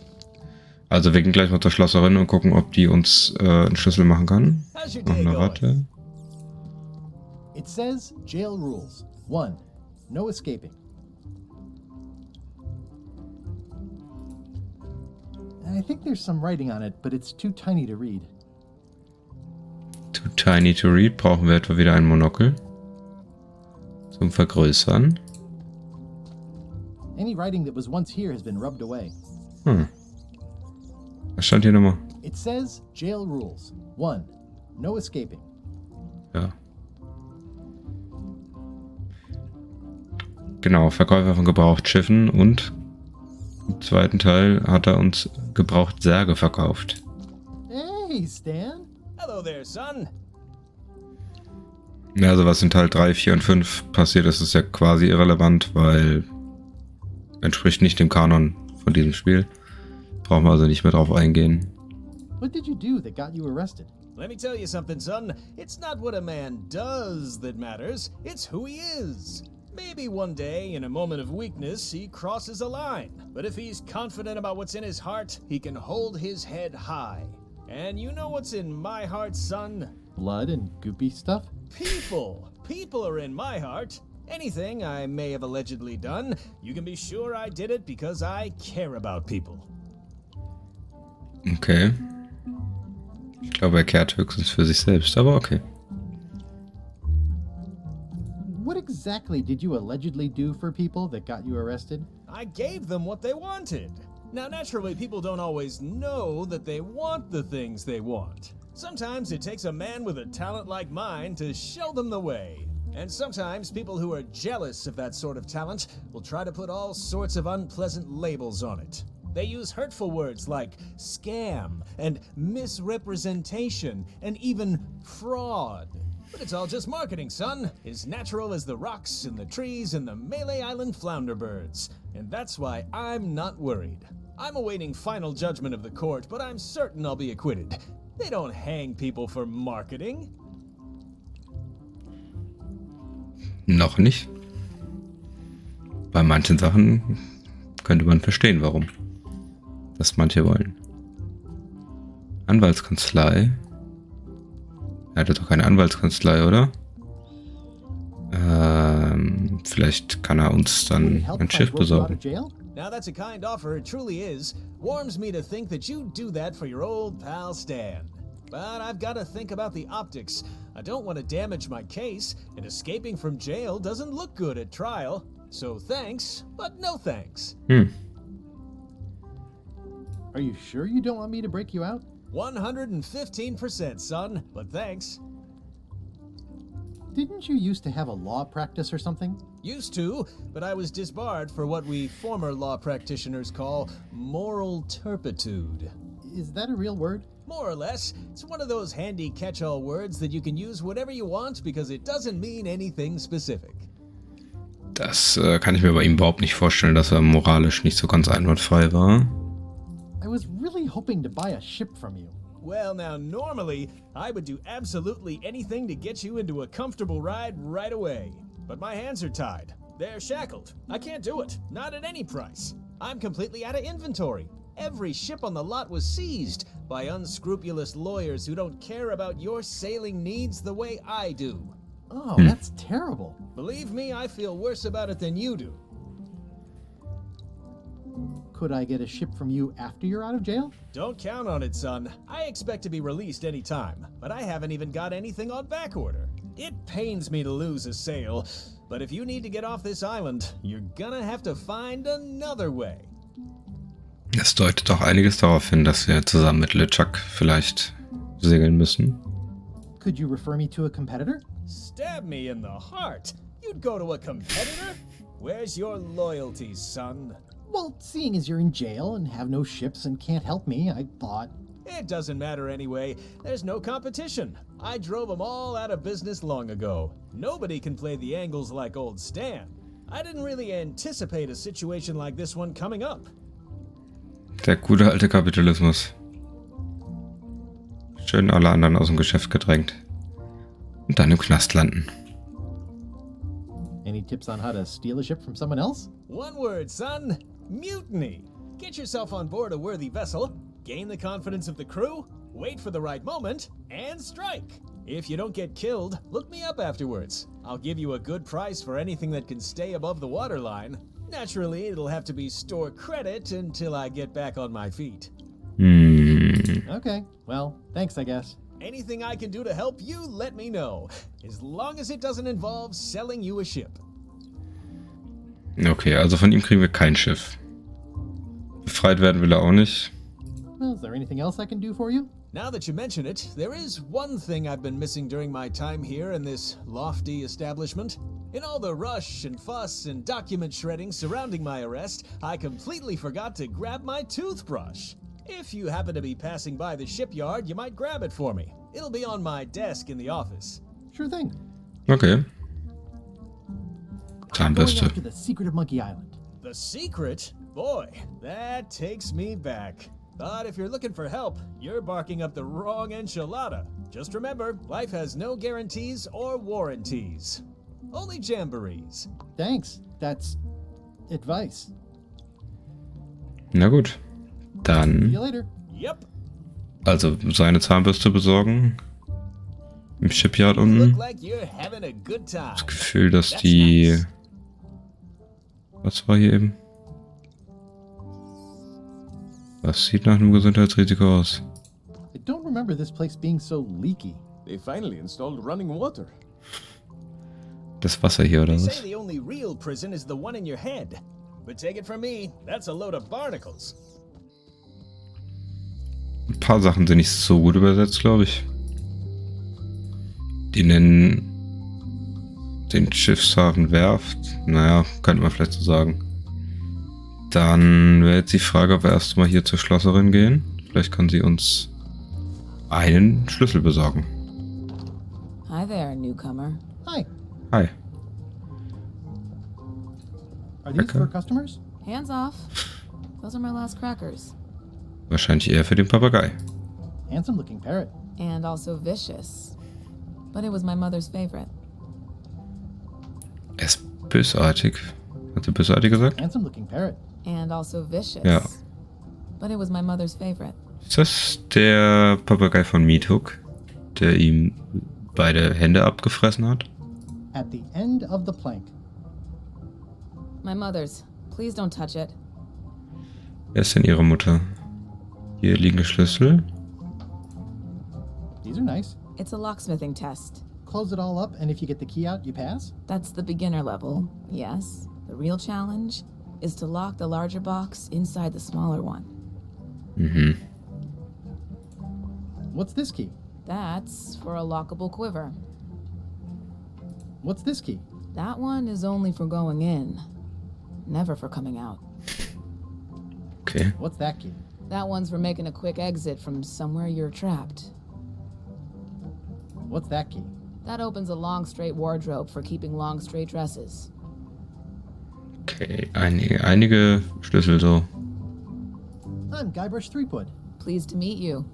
Also wir gehen gleich mal zur Schlosserin und gucken, ob die uns einen Schlüssel machen kann. Noch eine Ratte. It says jail rules. 1. No escaping. I think there's some writing on it, but it's too tiny to read. Too tiny to read. Brauchen wir etwa wieder ein Monokel zum Vergrößern. Any writing that was once here has been rubbed away. Was stand hier nochmal? It says jail rules. 1. No escaping. Ja. Genau, Verkäufer von Gebrauchtschiffen und im zweiten Teil hat er uns Gebrauchtsärge verkauft. Hey, Stan. Hello there, son. Ja, also was in Teil 3, 4 und 5 passiert ist, ist ja quasi irrelevant, weil entspricht nicht dem Kanon von diesem Spiel. Brauchen wir also nicht mehr drauf eingehen. What did you do that got you arrested? Let me tell you something, son. It's not what a man does that matters, it's who he is. Maybe one day, in a moment of weakness, he crosses a line. But if he's confident about what's in his heart, he can hold his head high. And you know what's in my heart, son? Blood and goopy stuff? People. People are in my heart. Anything I may have allegedly done, you can be sure I did it because I care about people. Okay. Ich glaube, er kehrt höchstens für sich selbst, aber okay. What exactly did you allegedly do for people that got you arrested? I gave them what they wanted. Now, naturally, people don't always know that they want the things they want. Sometimes it takes a man with a talent like mine to show them the way. And sometimes people who are jealous of that sort of talent will try to put all sorts of unpleasant labels on it. They use hurtful words like scam and misrepresentation and even fraud. But it's all just marketing, son. As natural as the rocks and the trees and the Malay Island flounder birds. And that's why I'm not worried. I'm awaiting final judgment of the court, but I'm certain I'll be acquitted. They don't hang people for marketing. Noch nicht. Bei manchen Sachen könnte man verstehen, warum. Das manche wollen. Anwaltskanzlei. Er hatte doch keine Anwaltskanzlei, oder? Vielleicht kann er uns dann ein Schiff besorgen. Now that's a kind offer, it truly is. Warms me to think that you'd do that for your old pal Stan. But I've got to think about the optics. I don't want to damage my case, and escaping from jail doesn't look good at trial. So thanks, but no thanks. Are you sure you don't want me to break you out? 115%, son, but thanks. Didn't you used to have a law practice or something? Used to, but I was disbarred for what we former law practitioners call moral turpitude. Is that a real word? More or less. It's one of those handy catch-all words that you can use whatever you want because it doesn't mean anything specific. Das kann ich mir bei ihm überhaupt nicht vorstellen, dass er moralisch nicht so ganz einwandfrei war. I was really hoping to buy a ship from you. Well, now, normally, I would do absolutely anything to get you into a comfortable ride right away. But my hands are tied. They're shackled. I can't do it. Not at any price. I'm completely out of inventory. Every ship on the lot was seized by unscrupulous lawyers who don't care about your sailing needs the way I do. Oh, that's terrible. Believe me, I feel worse about it than you do. Could I get a ship from you after you're out of jail? Don't count on it, son. I expect to be released any time, but I haven't even got anything on back order. It pains me to lose a sail, but if you need to get off this island, you're gonna have to find another way. Es deutet doch einiges darauf hin, dass wir zusammen mit LeChuck vielleicht segeln müssen. Could you refer me to a competitor? Stab me in the heart. You'd go to a competitor? Where's your loyalty, son? Well, seeing as you're in jail and have no ships and can't help me, I thought... It doesn't matter anyway. There's no competition. I drove them all out of business long ago. Nobody can play the angles like old Stan. I didn't really anticipate a situation like this one coming up. Der gute alte Kapitalismus. Schön alle anderen aus dem Geschäft gedrängt. Und dann im Knast landen. Any tips on how to steal a ship from someone else? One word, son. Mutiny. Get yourself on board a worthy vessel, gain the confidence of the crew, wait for the right moment, and strike. If you don't get killed, look me up afterwards. I'll give you a good price for anything that can stay above the waterline. Naturally, it'll have to be store credit until I get back on my feet. Okay, well, thanks, I guess. Anything I can do to help you, let me know. As long as it doesn't involve selling you a ship. Okay, also von ihm kriegen wir kein Schiff. Befreit werden will er auch nicht. Well, is there anything else I can do for you? Now that you mention it, there is one thing I've been missing during my time here in this lofty establishment. In all the rush and fuss and document shredding surrounding my arrest, I completely forgot to grab my toothbrush. If you happen to be passing by the shipyard, you might grab it for me. It'll be on my desk in the office. Sure thing. Okay. I'm going Zahnbürste. after the secret of Monkey Island. The secret? Boy, that takes me back. But if you're looking for help, you're barking up the wrong enchilada. Just remember, life has no guarantees or warranties. Only jamborees. Thanks. That's advice. Na gut. See Dann, you later. Yep. also seine Zahnbürste besorgen. Im Shipyard Look unten. like you're having a good time. Das Gefühl, dass die... Was war hier eben? Das sieht nach einem Gesundheitsrisiko aus. I don't remember this place being so leaky. They finally installed running water. Das Wasser hier, oder They say was? the only real prison is the one in your head. But take it from me, that's a load of barnacles. Ein paar Sachen sind nicht so gut übersetzt, glaube ich. Die nennen den Schiffshafen Werft. Naja, könnte man vielleicht so sagen. Dann wäre jetzt die Frage, ob wir erstmal hier zur Schlosserin gehen. Vielleicht kann sie uns einen Schlüssel besorgen. Hi there, newcomer. Hi. Hi. Are these Okay. for customers? Hands off. Those are my last crackers. Wahrscheinlich eher für den Papagei. Handsome looking parrot. And also vicious. But it was my mother's favorite. Er ist bösartig. Hat sie bösartig gesagt? Handsome looking parrot. And also vicious. Ja. But it was my mother's favorite. Ist das der Papagei von Meathook, der ihm beide Hände abgefressen hat? At the end of the plank. My mother's. Please don't touch it. Wer ist denn ihre Mutter? Hier liegen Schlüssel. These are nice. It's a locksmithing test. Close it all up, and if you get the key out, you pass? That's the beginner level, yes. The real challenge is to lock the larger box inside the smaller one. Mhm. What's this key? That's for a lockable quiver. What's this key? That one is only for going in, never for coming out. Okay. What's that key? That one's for making a quick exit from somewhere you're trapped. What's that key? That opens a long straight wardrobe for keeping long straight dresses. Okay, einige Schlüssel so. I'm Guybrush Threepwood. Pleased to meet you.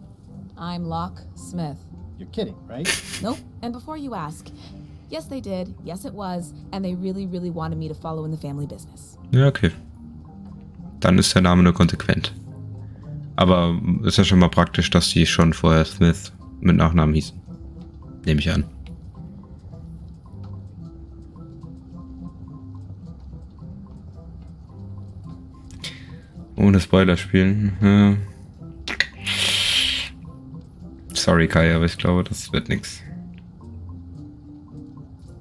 I'm Locke Smith. You're kidding, right? Nope. And before you ask, yes they did, yes it was, and they really, really wanted me to follow in the family business. Ja, okay. Dann ist der Name nur konsequent. Aber ist ja schon mal praktisch, dass die schon vorher Smith mit Nachnamen hießen. Nehme ich an. Ohne Spoiler spielen. Ja. Sorry Kai, aber ich glaube, das wird nix.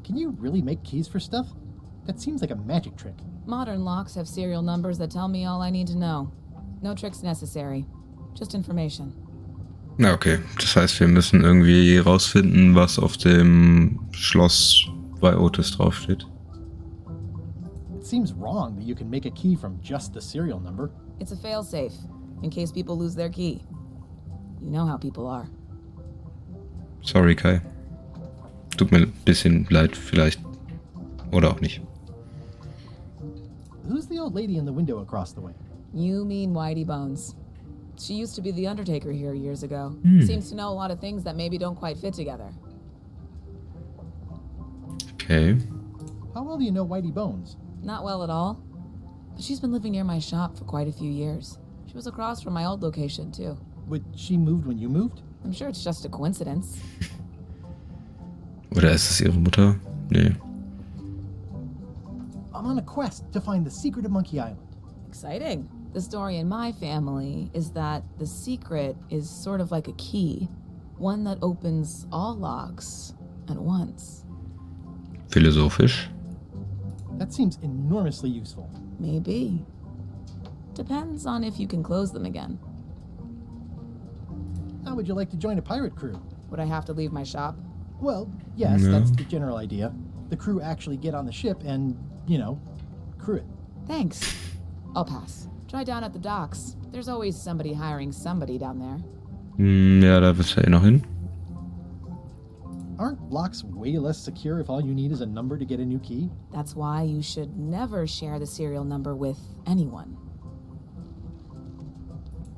Can you really make keys for stuff? That seems like a magic trick. Modern locks have serial numbers that tell me all I need to know. No tricks necessary. Just information. Na okay, das heißt, wir müssen irgendwie rausfinden, was auf dem Schloss bei Otis draufsteht. It seems wrong that you can make a key from just the serial number. It's a failsafe, in case people lose their key. You know how people are. Sorry Kai. Tut mir ein bisschen leid, vielleicht. Oder auch nicht. Who's the old lady in the window across the way? You mean Whitey Bones. She used to be the Undertaker here years ago. Seems to know a lot of things that maybe don't quite fit together. Okay. How well do you know Whitey Bones? Not well at all. But she's been living near my shop for quite a few years. She was across from my old location, too. But she moved when you moved? I'm sure it's just a coincidence. Oder ist es ihre Mutter? Nee. I'm on a quest to find the secret of Monkey Island. Exciting. The story in my family is that the secret is sort of like a key. One that opens all locks at once. Philosophisch. That seems enormously useful. Maybe. Depends on if you can close them again. How would you like to join a pirate crew? Would I have to leave my shop? Well, yes, No. that's the general idea. The crew actually get on the ship and, crew it. Thanks. I'll pass. Try down at the docks. There's always somebody hiring somebody down there. Ja, da wird's ja eh noch hin. Aren't locks way less secure if all you need is a number to get a new key? That's why you should never share the serial number with anyone.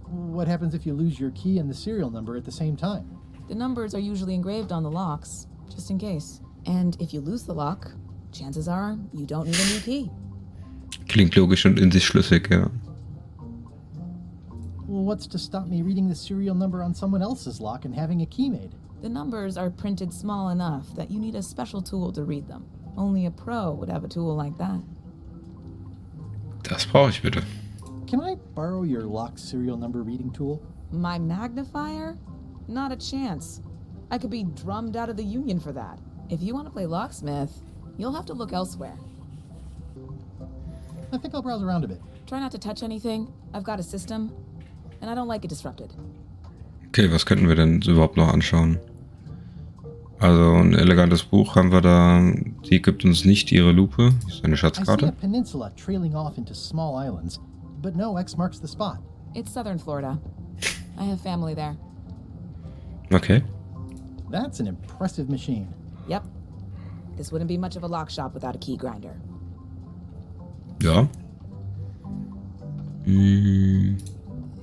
What happens if you lose your key and the serial number at the same time? The numbers are usually engraved on the locks, just in case. And if you lose the lock, chances are you don't need a new key. Klingt logisch und in sich schlüssig, ja. Well, what's to stop me reading the serial number on someone else's lock and having a key made? The numbers are printed small enough that you need a special tool to read them. Only a pro would have a tool like that. Das brauche ich bitte. Can I borrow your lock serial number reading tool? My magnifier? Not a chance. I could be drummed out of the union for that. If you want to play locksmith, you'll have to look elsewhere. I think I'll browse around a bit. Try not to touch anything. I've got a system, and I don't like it disrupted. Okay, was könnten wir denn überhaupt noch anschauen? Also ein elegantes Buch haben wir da. Die gibt uns nicht ihre Lupe. Das ist eine I see a Schatzkarte. peninsula trailing off into small islands, but no X marks the spot. It's southern Florida. I have family there. Okay. That's an impressive machine. Yep. This wouldn't be much of a lock shop without a key grinder. Ja.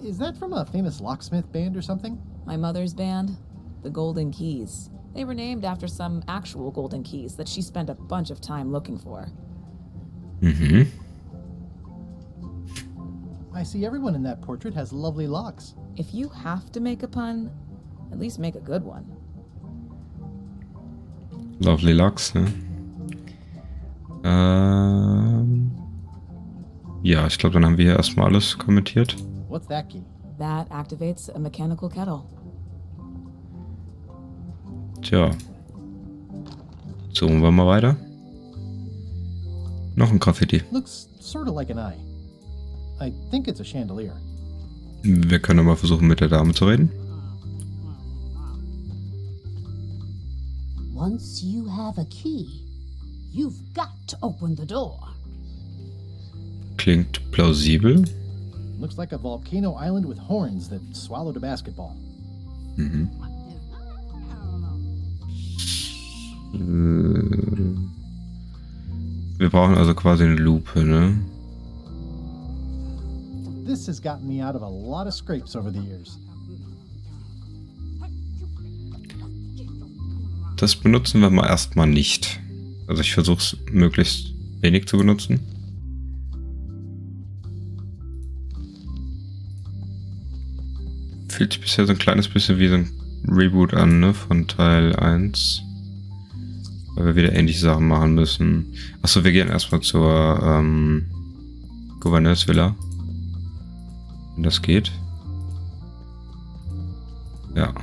Is that from a famous locksmith band or something? My mother's band, the Golden Keys. They were named after some actual golden keys that she spent a bunch of time looking for. Mhm. I see everyone in that portrait has lovely locks. If you have to make a pun, at least make a good one. Lovely Lux, ne? Ja, ich glaube, dann haben wir hier erstmal alles kommentiert. What's that key? That activates a mechanical kettle. Tja. Zoomen wir mal weiter. Noch ein Graffiti. Looks sort of like an eye. I think it's a chandelier. Wir können mal versuchen, mit der Dame zu reden. Once you have a key, you've got to open the door. Klingt plausibel. Looks like a volcano island with horns that swallowed a basketball. Mhm. Wir brauchen also quasi eine Lupe, ne? This has gotten me out of a lot of scrapes over the years. Das benutzen wir mal erstmal nicht. Also ich versuche es möglichst wenig zu benutzen. Fühlt sich bisher so ein kleines bisschen wie so ein Reboot an, ne? Von Teil 1. Weil wir wieder ähnliche Sachen machen müssen. Achso, wir gehen erstmal zur Gouverneursvilla. Wenn das geht. Ja.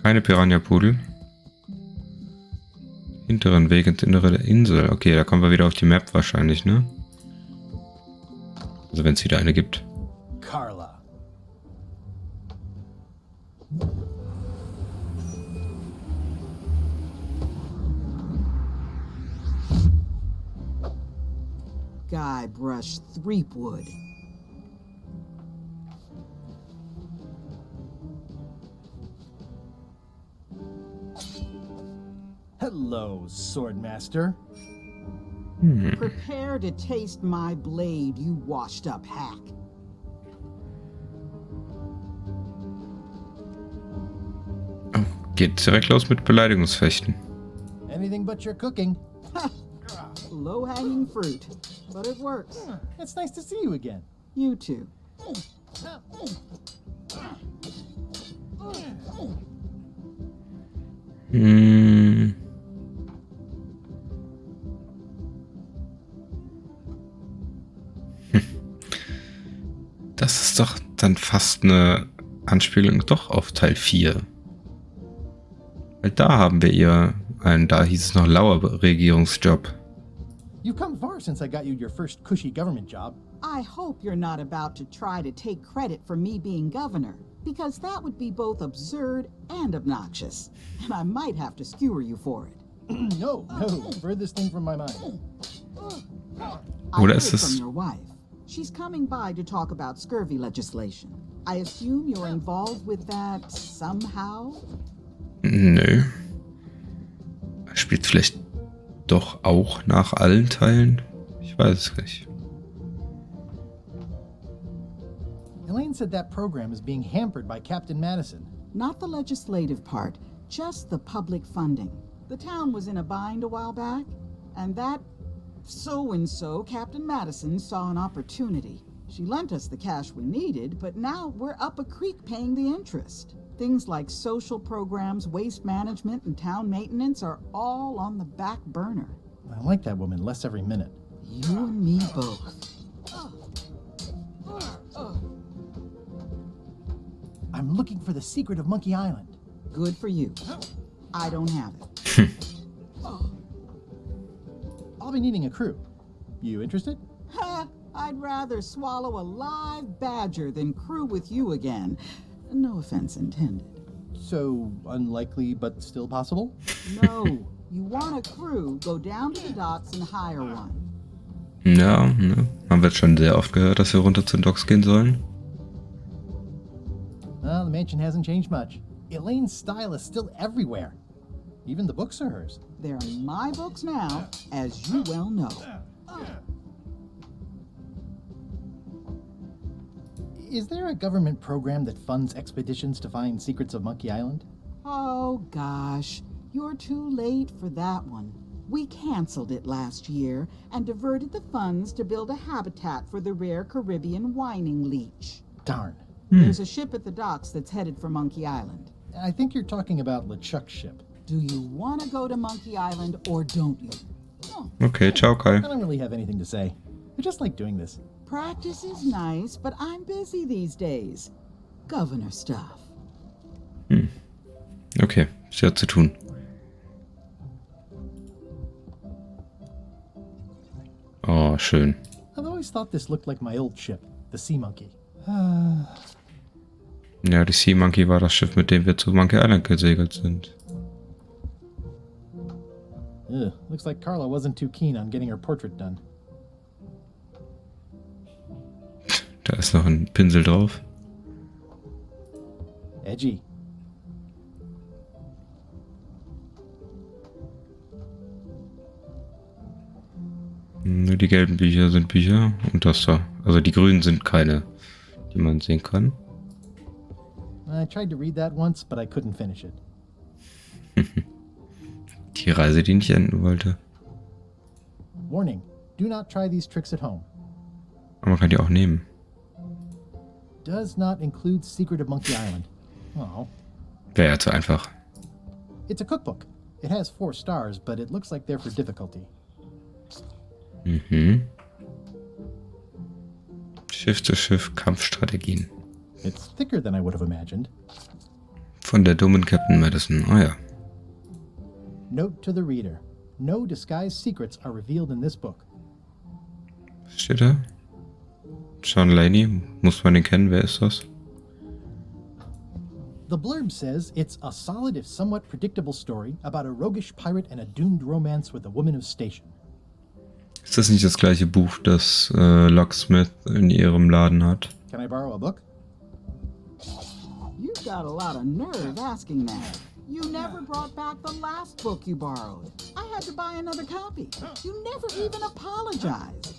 Keine Piranha-Pudel. Hinteren Weg ins Innere der Insel. Okay, da kommen wir wieder auf die Map wahrscheinlich, ne? Also wenn es wieder eine gibt. Carla. Guybrush Threepwood. Hello, Swordmaster. Prepare to taste my blade, you washed up hack. Oh, geht direkt los mit Beleidigungsfechten. Anything but your cooking. Low-hanging fruit, but it works. It's nice to see you again. You too. ist doch dann fast eine Anspielung doch auf Teil 4. Weil da haben wir da hieß es noch lauer Regierungsjob. You've come far since I got you your first cushy government job. I hope you're not about to try to take credit for me being governor, because that would be both absurd and obnoxious, and I might have to skewer you for it. No, furthest thing from my mind. I Oder heard ist es... from your wife. She's coming by to talk about scurvy legislation. I assume you're involved with that somehow? Nö. Spielt vielleicht doch auch nach allen Teilen? Ich weiß es nicht. Elaine said that program is being hampered by Captain Madison. Not the legislative part, just the public funding. The town was in a bind a while back, and that so-and-so, Captain Madison, saw an opportunity. She lent us the cash we needed, but now we're up a creek paying the interest. Things like social programs, waste management, and town maintenance are all on the back burner. I like that woman less every minute. You and me both. I'm looking for the secret of Monkey Island. Good for you. I don't have it. I'll be needing a crew. You interested? Ha! I'd rather swallow a live badger than crew with you again. No offense intended. So, unlikely but still possible? No. You want a crew, go down to the docks and hire one. Ja, ne. Haben wir jetzt schon sehr oft gehört, dass wir runter zu den Docks gehen sollen. Well, the mansion hasn't changed much. Elaine's style is still everywhere. Even the books are hers. They're my books now, as you well know. Is there a government program that funds expeditions to find secrets of Monkey Island? Oh, gosh. You're too late for that one. We canceled it last year and diverted the funds to build a habitat for the rare Caribbean whining leech. Darn. There's a ship at the docks that's headed for Monkey Island. I think you're talking about LeChuck's ship. Do you want to go to Monkey Island or don't you? Okay, ciao Kai. I don't really have anything to say. I just like doing this. Practice is nice, but I'm busy these days. Governor stuff. Okay, sie hat zu tun. Oh, schön. I've always thought this looked like my old ship, the Sea Monkey. Ja, die Sea Monkey war das Schiff, mit dem wir zu Monkey Island gesegelt sind. Ugh, looks like Carla wasn't too keen on getting her portrait done. Da ist noch ein Pinsel drauf. Edgy. Nur die gelben Bücher sind Bücher und das da. Also die grünen sind keine, die man sehen kann. I tried to read that once, but I couldn't finish it. Die Reise, die nicht enden wollte. Warning, do not try these tricks at home. Aber man kann die auch nehmen. Does not include Secret of Monkey Island. Oh. Wäre ja zu einfach. It's a cookbook. It has 4 stars, but it looks like they're for difficulty. Mhm. Schiff zu Schiff Kampfstrategien. It's thicker than I would have imagined. Von der dummen Captain Madison. Oh ja. Note to the reader. No disguised secrets are revealed in this book. Was steht da? John Laney. Muss man den kennen? Wer ist das? The blurb says it's a solid if somewhat predictable story about a roguish pirate and a doomed romance with a woman of station. Ist das nicht das gleiche Buch, das Locksmith in ihrem Laden hat? Can I borrow a book? You've got a lot of nerve asking that. You never brought back the last book you borrowed. I had to buy another copy. You never even apologized.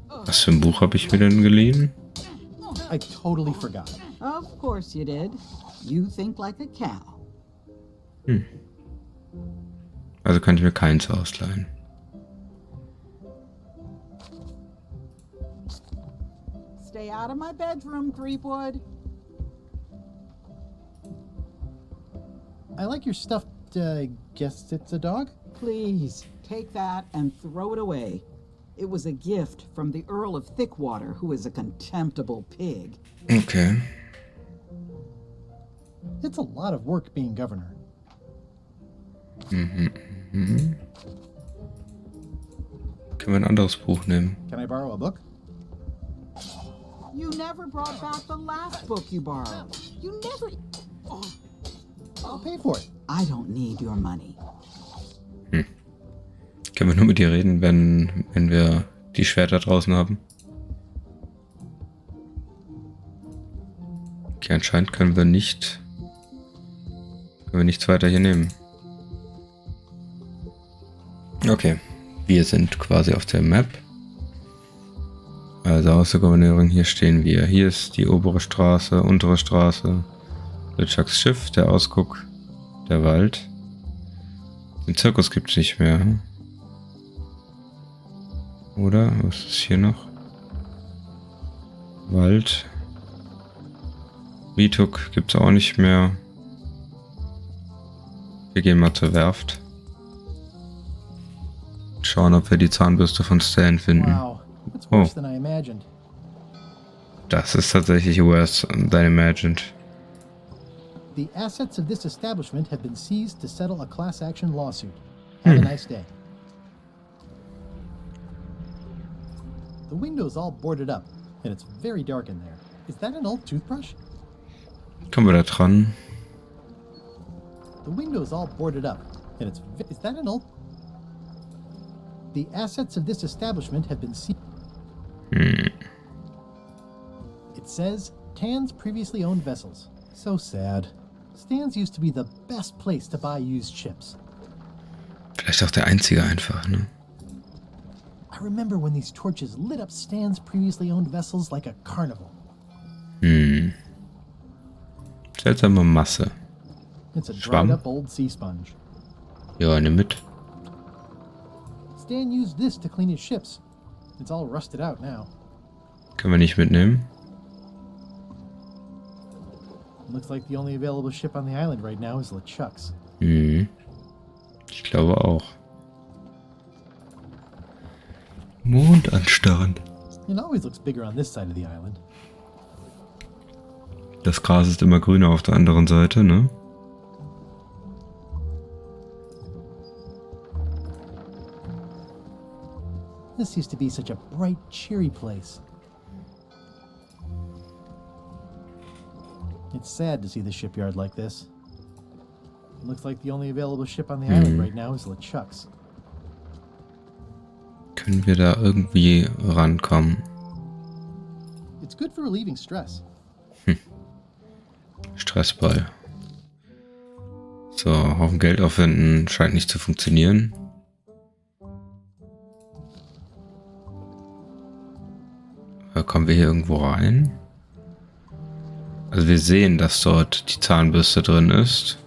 Was für ein Buch habe ich mir denn geliehen? I totally forgot. Of course you did. You think like a cow. Also kann ich mir keins ausleihen. Stay out of my bedroom, Creepwood. I like your stuffed, guess it's a dog? Please, take that and throw it away. It was a gift from the Earl of Thickwater, who is a contemptible pig. Okay. It's a lot of work being governor. Mhm. Mhm. Können wir ein anderes Buch nehmen? Can I borrow a book? You never brought back the last book you borrowed. You never... I'll pay for it. I don't need your money. Können wir nur mit dir reden, wenn wir die Schwerter draußen haben? Okay, anscheinend können wir nichts weiter hier nehmen. Okay, wir sind quasi auf der Map. Also aus der Gouverneurin, hier stehen wir. Hier ist die obere Straße, untere Straße, LeChucks Schiff, der Ausguck, der Wald. Den Zirkus gibt es nicht mehr. Oder? Was ist hier noch? Wald. LeChuck gibt es auch nicht mehr. Wir gehen mal zur Werft. Schauen, ob wir die Zahnbürste von Stan finden. Wow, that's worse than I imagined. Das ist tatsächlich worse than imagined. The assets of this establishment have been seized to settle a class action lawsuit. Have a nice day. The window's all boarded up, and it's very dark in there. Is that an old toothbrush? Kommen wir da dran? The window's all boarded up, and it's... Is that an old... The assets of this establishment have been seized. It says, Tan's previously owned vessels. So sad. Stan's used to be the best place to buy used ships. Vielleicht auch der einzige einfach, ne? I remember when these torches lit up Stan's previously owned vessels like a carnival. Seltsame Masse. It's a dried Schwamm. up old sea sponge. Ja, nimm mit. Stan used this to clean his ships. It's all rusted out now. Können wir nicht mitnehmen? Looks like the only available ship on the island right now is LeChuck's. Ich glaube auch. Mond anstarren. It always looks bigger on this side of the island. Das Gras ist immer grüner auf der anderen Seite, ne? This used to be such a bright, cheery place. It's sad to see the shipyard like this. It looks like the only available ship on the island right now is LeChuck's. Können wir da irgendwie rankommen? It's good for relieving stress. Stressball. So, Haufen Geld aufwenden scheint nicht zu funktionieren. Kommen wir hier irgendwo rein? Also wir sehen, dass dort die Zahnbürste drin ist.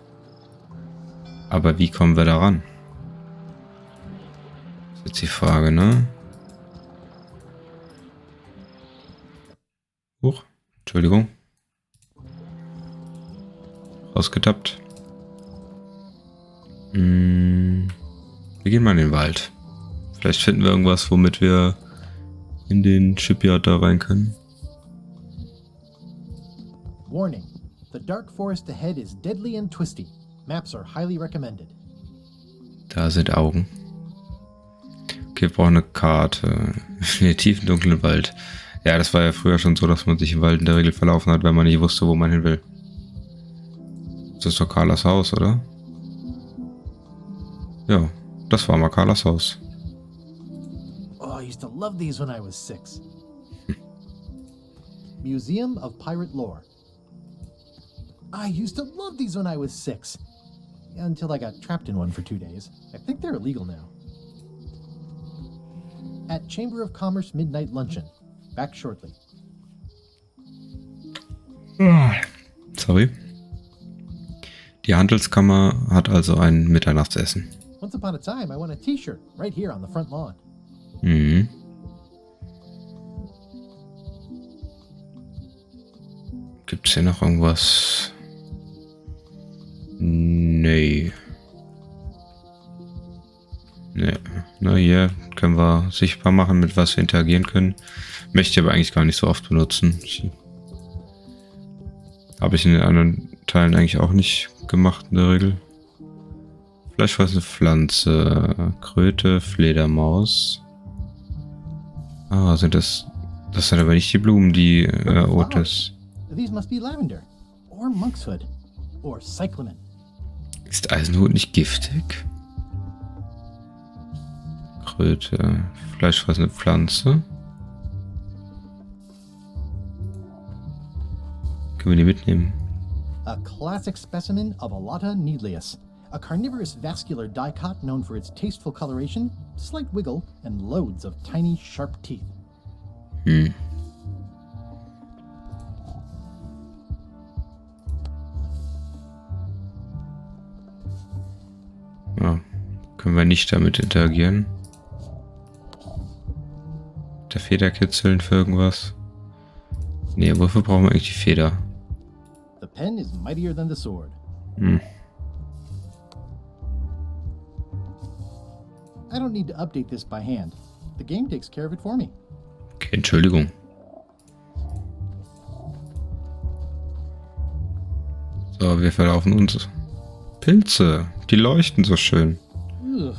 Aber wie kommen wir da ran? Das ist jetzt die Frage, ne? Huch, Entschuldigung. Rausgetappt. Wir gehen mal in den Wald. Vielleicht finden wir irgendwas, womit wir in den Shipyard da rein können. Warning. The dark forest ahead is deadly and twisty. Maps are highly recommended. Da sind Augen. Okay, wir brauchen eine Karte. In den tiefen, dunklen Wald. Ja, das war ja früher schon so, dass man sich im Wald in der Regel verlaufen hat, wenn man nicht wusste, wo man hin will. Das ist doch Carlas Haus, oder? Ja, das war mal Carlas Haus. Oh, I used to love these when I was 6. Museum of Pirate Lore. I used to love these when I was 6. Until I got trapped in one for 2 days. I think they're illegal now. At Chamber of Commerce Midnight Luncheon. Back shortly. Sorry. Die Handelskammer hat also ein Mitternachtsessen. Once upon a time, I won a t-shirt right here on the front lawn. Gibt's hier noch irgendwas? Nee. Ne, na hier können wir sichtbar machen, mit was wir interagieren können. Möchte ich aber eigentlich gar nicht so oft benutzen. Habe ich in den anderen Teilen eigentlich auch nicht gemacht in der Regel. Fleischfressende Pflanze, Kröte, Fledermaus. Ah, sind das sind aber nicht die Blumen, die Otis. These must be lavender or monkshood or cyclamen. Ist Eisenhut nicht giftig? Kröte, fleischfressende Pflanze. Können wir die mitnehmen? A classic specimen of Alata needleus, a carnivorous vascular dicot known for its tasteful coloration, slight wiggle, and loads of tiny, sharp teeth. Ja, können wir nicht damit interagieren. Der Feder kitzeln für irgendwas? Nee, wofür brauchen wir eigentlich die Feder? The pen is mightier than the sword. I don't need to update this by hand. The game takes care of it for me. Okay, Entschuldigung. So, wir verlaufen uns. Pilze, die leuchten so schön. Ugh.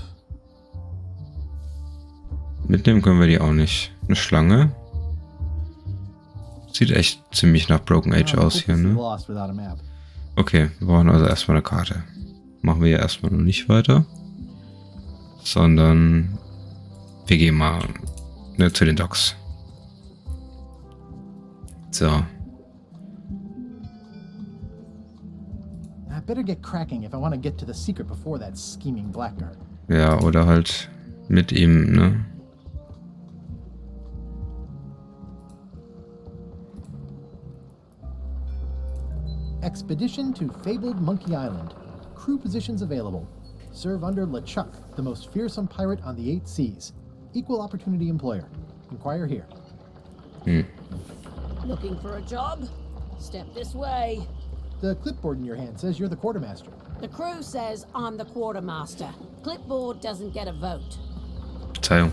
Mitnehmen können wir die auch nicht. Eine Schlange. Sieht echt ziemlich nach Broken Age aus hier, ne? Lost without a map. Okay, wir brauchen also erstmal eine Karte. Machen wir ja erstmal noch nicht weiter. Sondern wir gehen mal zu den Docks. So. I better get cracking if I want to get to the secret before that scheming blackguard. Ja, oder halt mit ihm, ne? Expedition to fabled Monkey Island. Crew positions available. Serve under LeChuck, the most fearsome pirate on the 8 seas. Equal opportunity employer. Inquire here. Looking for a job? Step this way. The clipboard in your hand says you're the quartermaster. The crew says I'm the quartermaster. Clipboard doesn't get a vote. Teil.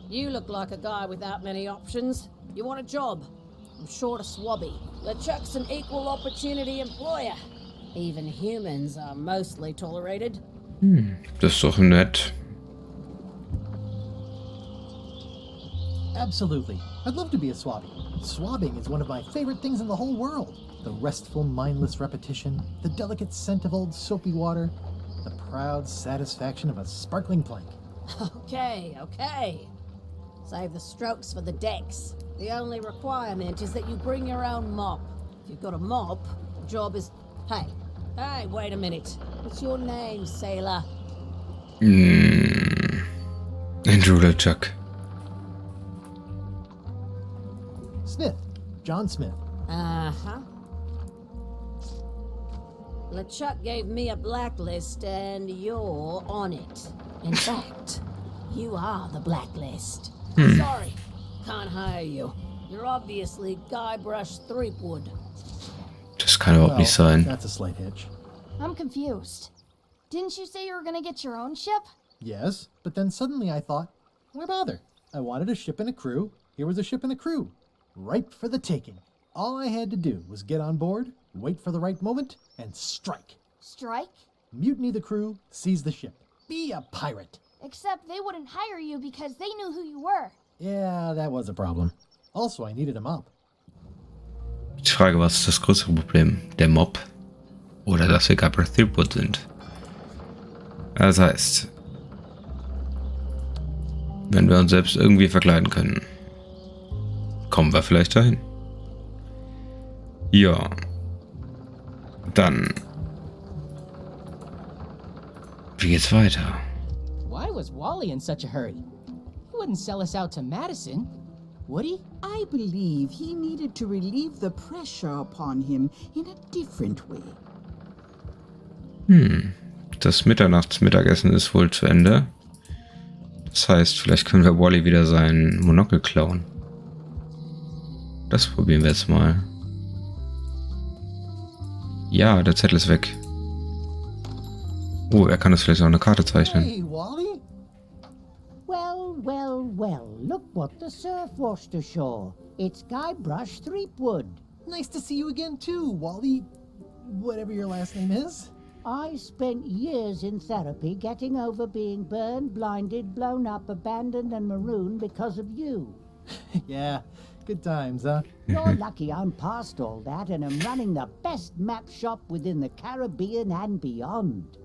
You look like a guy without many options. You want a job? I'm short of swabby. LeChuck's an equal opportunity employer. Even humans are mostly tolerated. Das ist doch nett. Absolutely. I'd love to be a swabby. Swabbing is one of my favorite things in the whole world. The restful, mindless repetition, the delicate scent of old soapy water, the proud satisfaction of a sparkling plank. Okay. Save the strokes for the decks. The only requirement is that you bring your own mop. If you've got a mop, the job is... Hey, wait a minute. What's your name, sailor? Andrew LeChuck. Smith. John Smith. Uh-huh. LeChuck gave me a blacklist and you're on it. In fact, you are the blacklist. Sorry, can't hire you. You're obviously Guybrush Threepwood. Das kann überhaupt nicht sein. That's a slight hitch. I'm confused. Didn't you say you were gonna get your own ship? Yes, but then suddenly I thought, why bother? I wanted a ship and a crew. Here was a ship and a crew. Ripe for the taking. All I had to do was get on board, wait for the right moment, and strike. Strike? Mutiny the crew, seize the ship. Be a pirate. Except they wouldn't hire you because they knew who you were. Yeah, that was a problem. Also, I needed a mop. Die Frage, was ist das größere Problem? Der Mob? Oder dass wir Guybrush Threepwood sind? Das heißt, wenn wir uns selbst irgendwie verkleiden können, kommen wir vielleicht dahin. Ja. Dann. Wie geht's weiter? Why was Wally in such a hurry? He wouldn't sell us out to Madison, would he? I believe he needed to relieve the pressure upon him in a different way. Das Mitternachtsmittagessen ist wohl zu Ende. Das heißt, vielleicht können wir Wally wieder sein Monokel klauen. Das probieren wir jetzt mal. Ja, der Zettel ist weg. Oh, er kann das vielleicht auch eine Karte zeichnen. Hey, Wally? Well, well, well, look what the surf washed ashore. It's Guybrush Threepwood. Nice to see you again too, Wally. Whatever your last name is. I spent years in therapy getting over being burned, blinded, blown up, abandoned, and marooned because of you. Yeah, good times, huh? You're lucky I'm past all that and am running the best map shop within the Caribbean and beyond.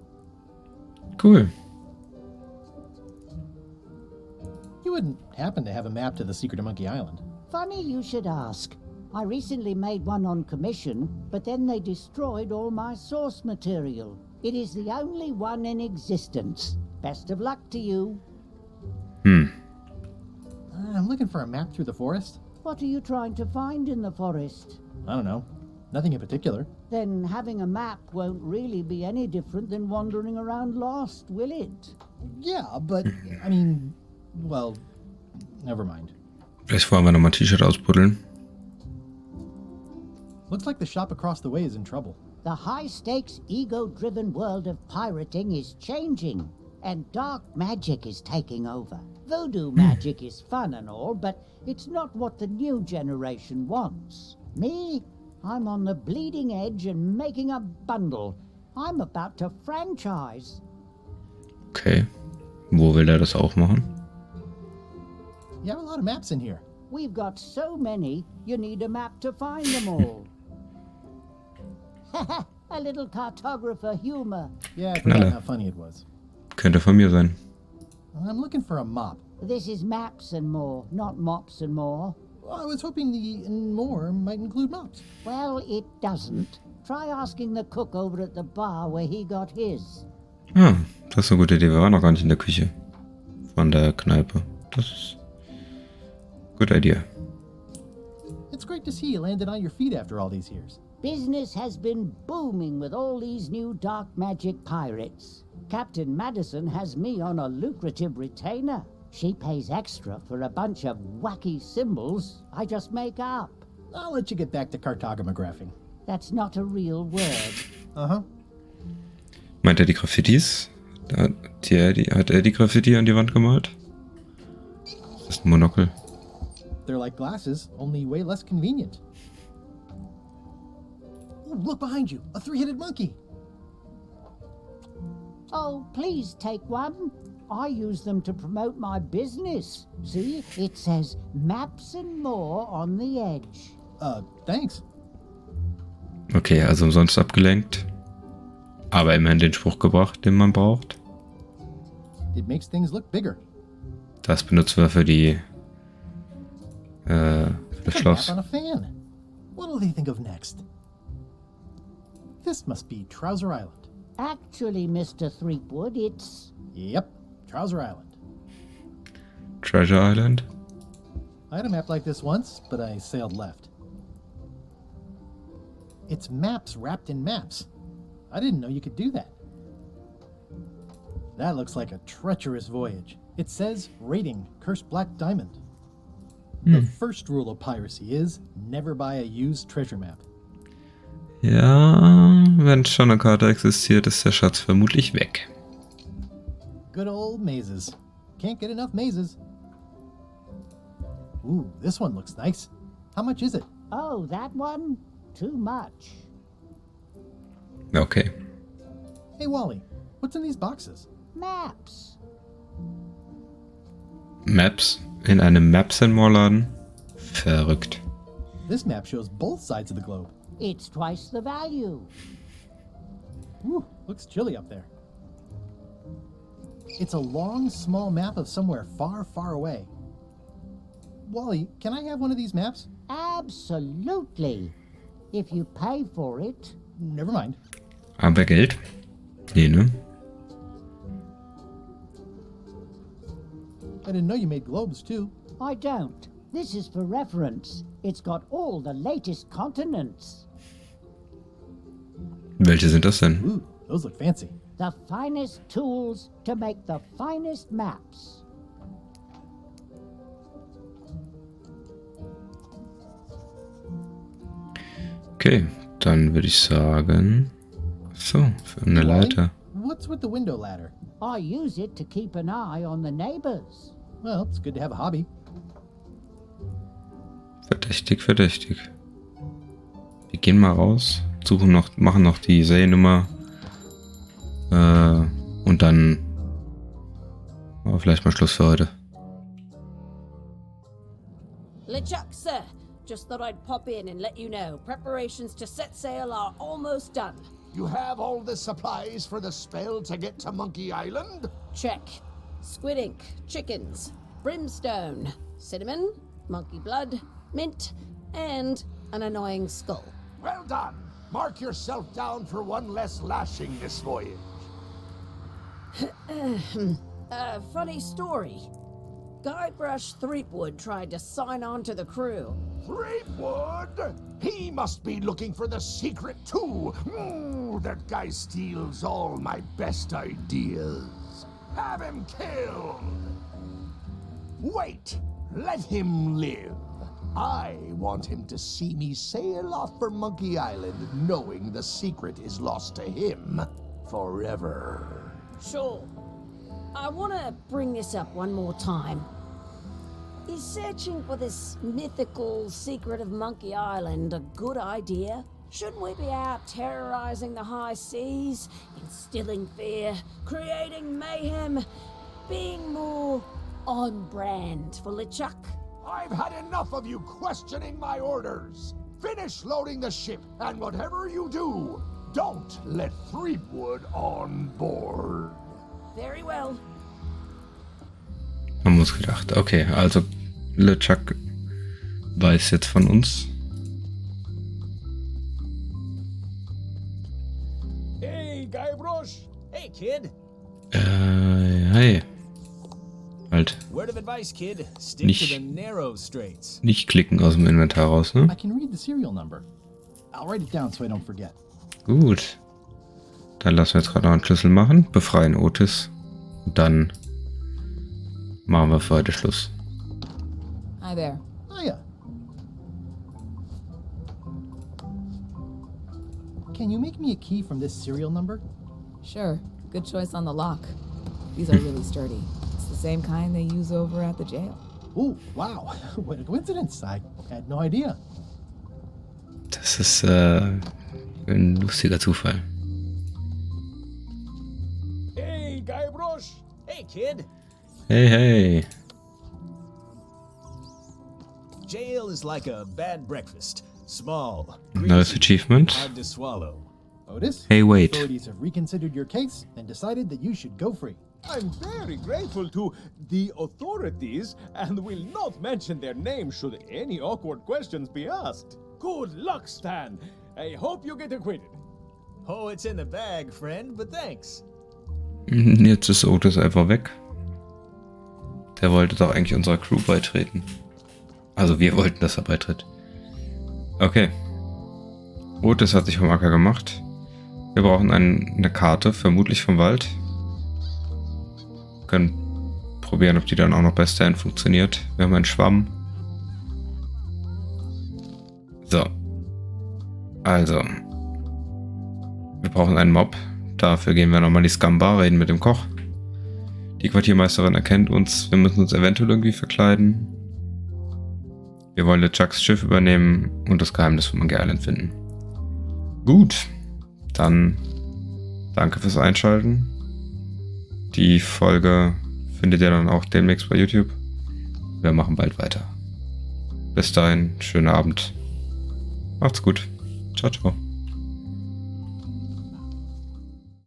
Cool. You wouldn't happen to have a map to the secret of Monkey Island? Funny you should ask. I recently made one on commission, but then they destroyed all my source material. It is the only one in existence. Best of luck to you. I'm looking for a map through the forest. What are you trying to find in the forest? I don't know. Nothing in particular. Then having a map won't really be any different than wandering around lost, will it? Yeah, but, I mean, well, never mind. Vielleicht wollen wir nochmal ein T-Shirt ausbuddeln. Looks like the shop across the way is in trouble. The high-stakes, ego-driven world of pirating is changing, and dark magic is taking over. Voodoo magic is fun and all, but it's not what the new generation wants. Me? I'm on the bleeding edge and making a bundle. I'm about to franchise. Okay. Wo will er das auch machen? You have a lot of maps in here. We've got so many, you need a map to find them all. A little cartographer humor. Yeah, I forgot how funny it was. Könnte von mir sein. I'm looking for a mop. This is maps and more, not mops and more. Well, I was hoping the and more might include mops. Well, it doesn't. Try asking the cook over at the bar where he got his. Ah, das ist eine gute Idee. Wir waren noch gar nicht in der Küche von der Kneipe. Das ist eine gute Idee. It's great to see you landed on your feet after all these years. Business has been booming with all these new dark magic pirates. Captain Madison has me on a lucrative retainer. She pays extra for a bunch of wacky symbols I just make up. I'll let you get back to cartographing. That's not a real word. Uh-huh. Meint er die Graffitis? Hat er die Graffiti an die Wand gemalt? Das ist ein Monokel. They're like glasses, only way less convenient. Ooh, look behind you, a three-headed monkey. Oh, please take one. I use them to promote my business. See, it says maps and more on the edge. Thanks. Okay, also umsonst abgelenkt. Aber immerhin den Spruch gebracht, den man braucht. It makes things look bigger. Das benutzen wir für das Schloss. On a fan. What'll they think of next? This must be Trouser Island. Actually, Mr. Threepwood, it's... Yep, Trouser Island. Treasure Island? I had a map like this once, but I sailed left. It's maps wrapped in maps. I didn't know you could do that. That looks like a treacherous voyage. It says, rating, cursed black diamond. The first rule of piracy is, never buy a used treasure map. Ja, wenn schon eine Karte existiert, ist der Schatz vermutlich weg. Good old mazes. Can't get enough mazes. Ooh, this one looks nice. How much is it? Oh, that one? Too much. Okay. Hey, Wally, what's in these boxes? Maps. Maps? In einem Maps and More Laden? Verrückt. This map shows both sides of the globe. It's twice the value. Ooh, looks chilly up there. It's a long, small map of somewhere far, far away. Wally, can I have one of these maps? Absolutely. If you pay for it. Never mind. Haben wir Geld? Nee, ne? I didn't know you made globes, too. I don't. This is for reference. It's got all the latest continents. Welche sind das denn? Ooh, those look fancy. The finest tools to make the finest maps. Okay, dann würde ich sagen... So, für eine Leiter. What What's with the window ladder? I use it to keep an eye on the neighbors. Well, it's good to have a hobby. Verdächtig, verdächtig. Wir gehen mal raus, machen noch die Seriennummer und dann machen wir vielleicht mal Schluss für heute. LeChuck, sir. Just thought I'd pop in and let you know. Preparations to set sail are almost done. You have all the supplies for the spell to get to Monkey Island? Check. Squid ink, chickens, brimstone, cinnamon, monkey blood, mint, and an annoying skull. Well done. Mark yourself down for one less lashing this voyage. Funny story. Guybrush Threepwood tried to sign on to the crew. Threepwood? He must be looking for the secret too. That guy steals all my best ideas. Have him killed. Wait, let him live. I want him to see me sail off for Monkey Island knowing the secret is lost to him forever. Sure. I want to bring this up one more time. Is searching for this mythical secret of Monkey Island a good idea? Shouldn't we be out terrorizing the high seas, instilling fear, creating mayhem, being more on brand for LeChuck? I've had enough of you questioning my orders. Finish loading the ship, and whatever you do, don't let Threepwood on board. Very well. Haben wir uns gedacht. Okay, also LeChuck weiß jetzt von uns. Hey, Guybrush! Hey, kid! Hey. Halt. Word of advice, kid. Stick to the narrow straits. Nicht klicken aus dem Inventar raus, ne? I can read the serial number. I'll write it down so I don't forget. Gut. Dann lassen wir jetzt gerade noch einen Schlüssel machen. Befreien Otis. Und dann machen wir für heute Schluss. Hi there. Hiya. Can you make me a key from this serial number? Sure. Good choice on the lock. These are really sturdy. It's the same kind they use over at the jail. Oh, wow. What a coincidence. I had no idea. Das ist ein lustiger Zufall. Hey, Guybrush! Hey, kid! Hey, hey. Jail is like a bad breakfast. Small, Neues Achievement. hard to swallow. Otis? Hey, wait. Authorities have reconsidered your case and decided that you should go free. I'm very grateful to the authorities and will not mention their name should any awkward questions be asked. Good luck, Stan. I hope you get acquitted. Oh, it's in the bag, friend, but thanks. Jetzt ist Otis einfach weg. Der wollte doch eigentlich unserer Crew beitreten. Also wir wollten, dass er beitritt. Okay. Otis hat sich vom Acker gemacht. Wir brauchen eine Karte, vermutlich vom Wald. Können probieren, ob die dann auch noch bis dahin funktioniert. Wir haben einen Schwamm. So. Also. Wir brauchen einen Mob. Dafür gehen wir nochmal in die Scum-Bar, reden mit dem Koch. Die Quartiermeisterin erkennt uns. Wir müssen uns eventuell irgendwie verkleiden. Wir wollen LeChucks Schiff übernehmen und das Geheimnis von Monkey Island finden. Gut. Dann danke fürs Einschalten. Die Folge findet ihr dann auch demnächst bei YouTube. Wir machen bald weiter. Bis dahin, schönen Abend. Macht's gut. Ciao, ciao.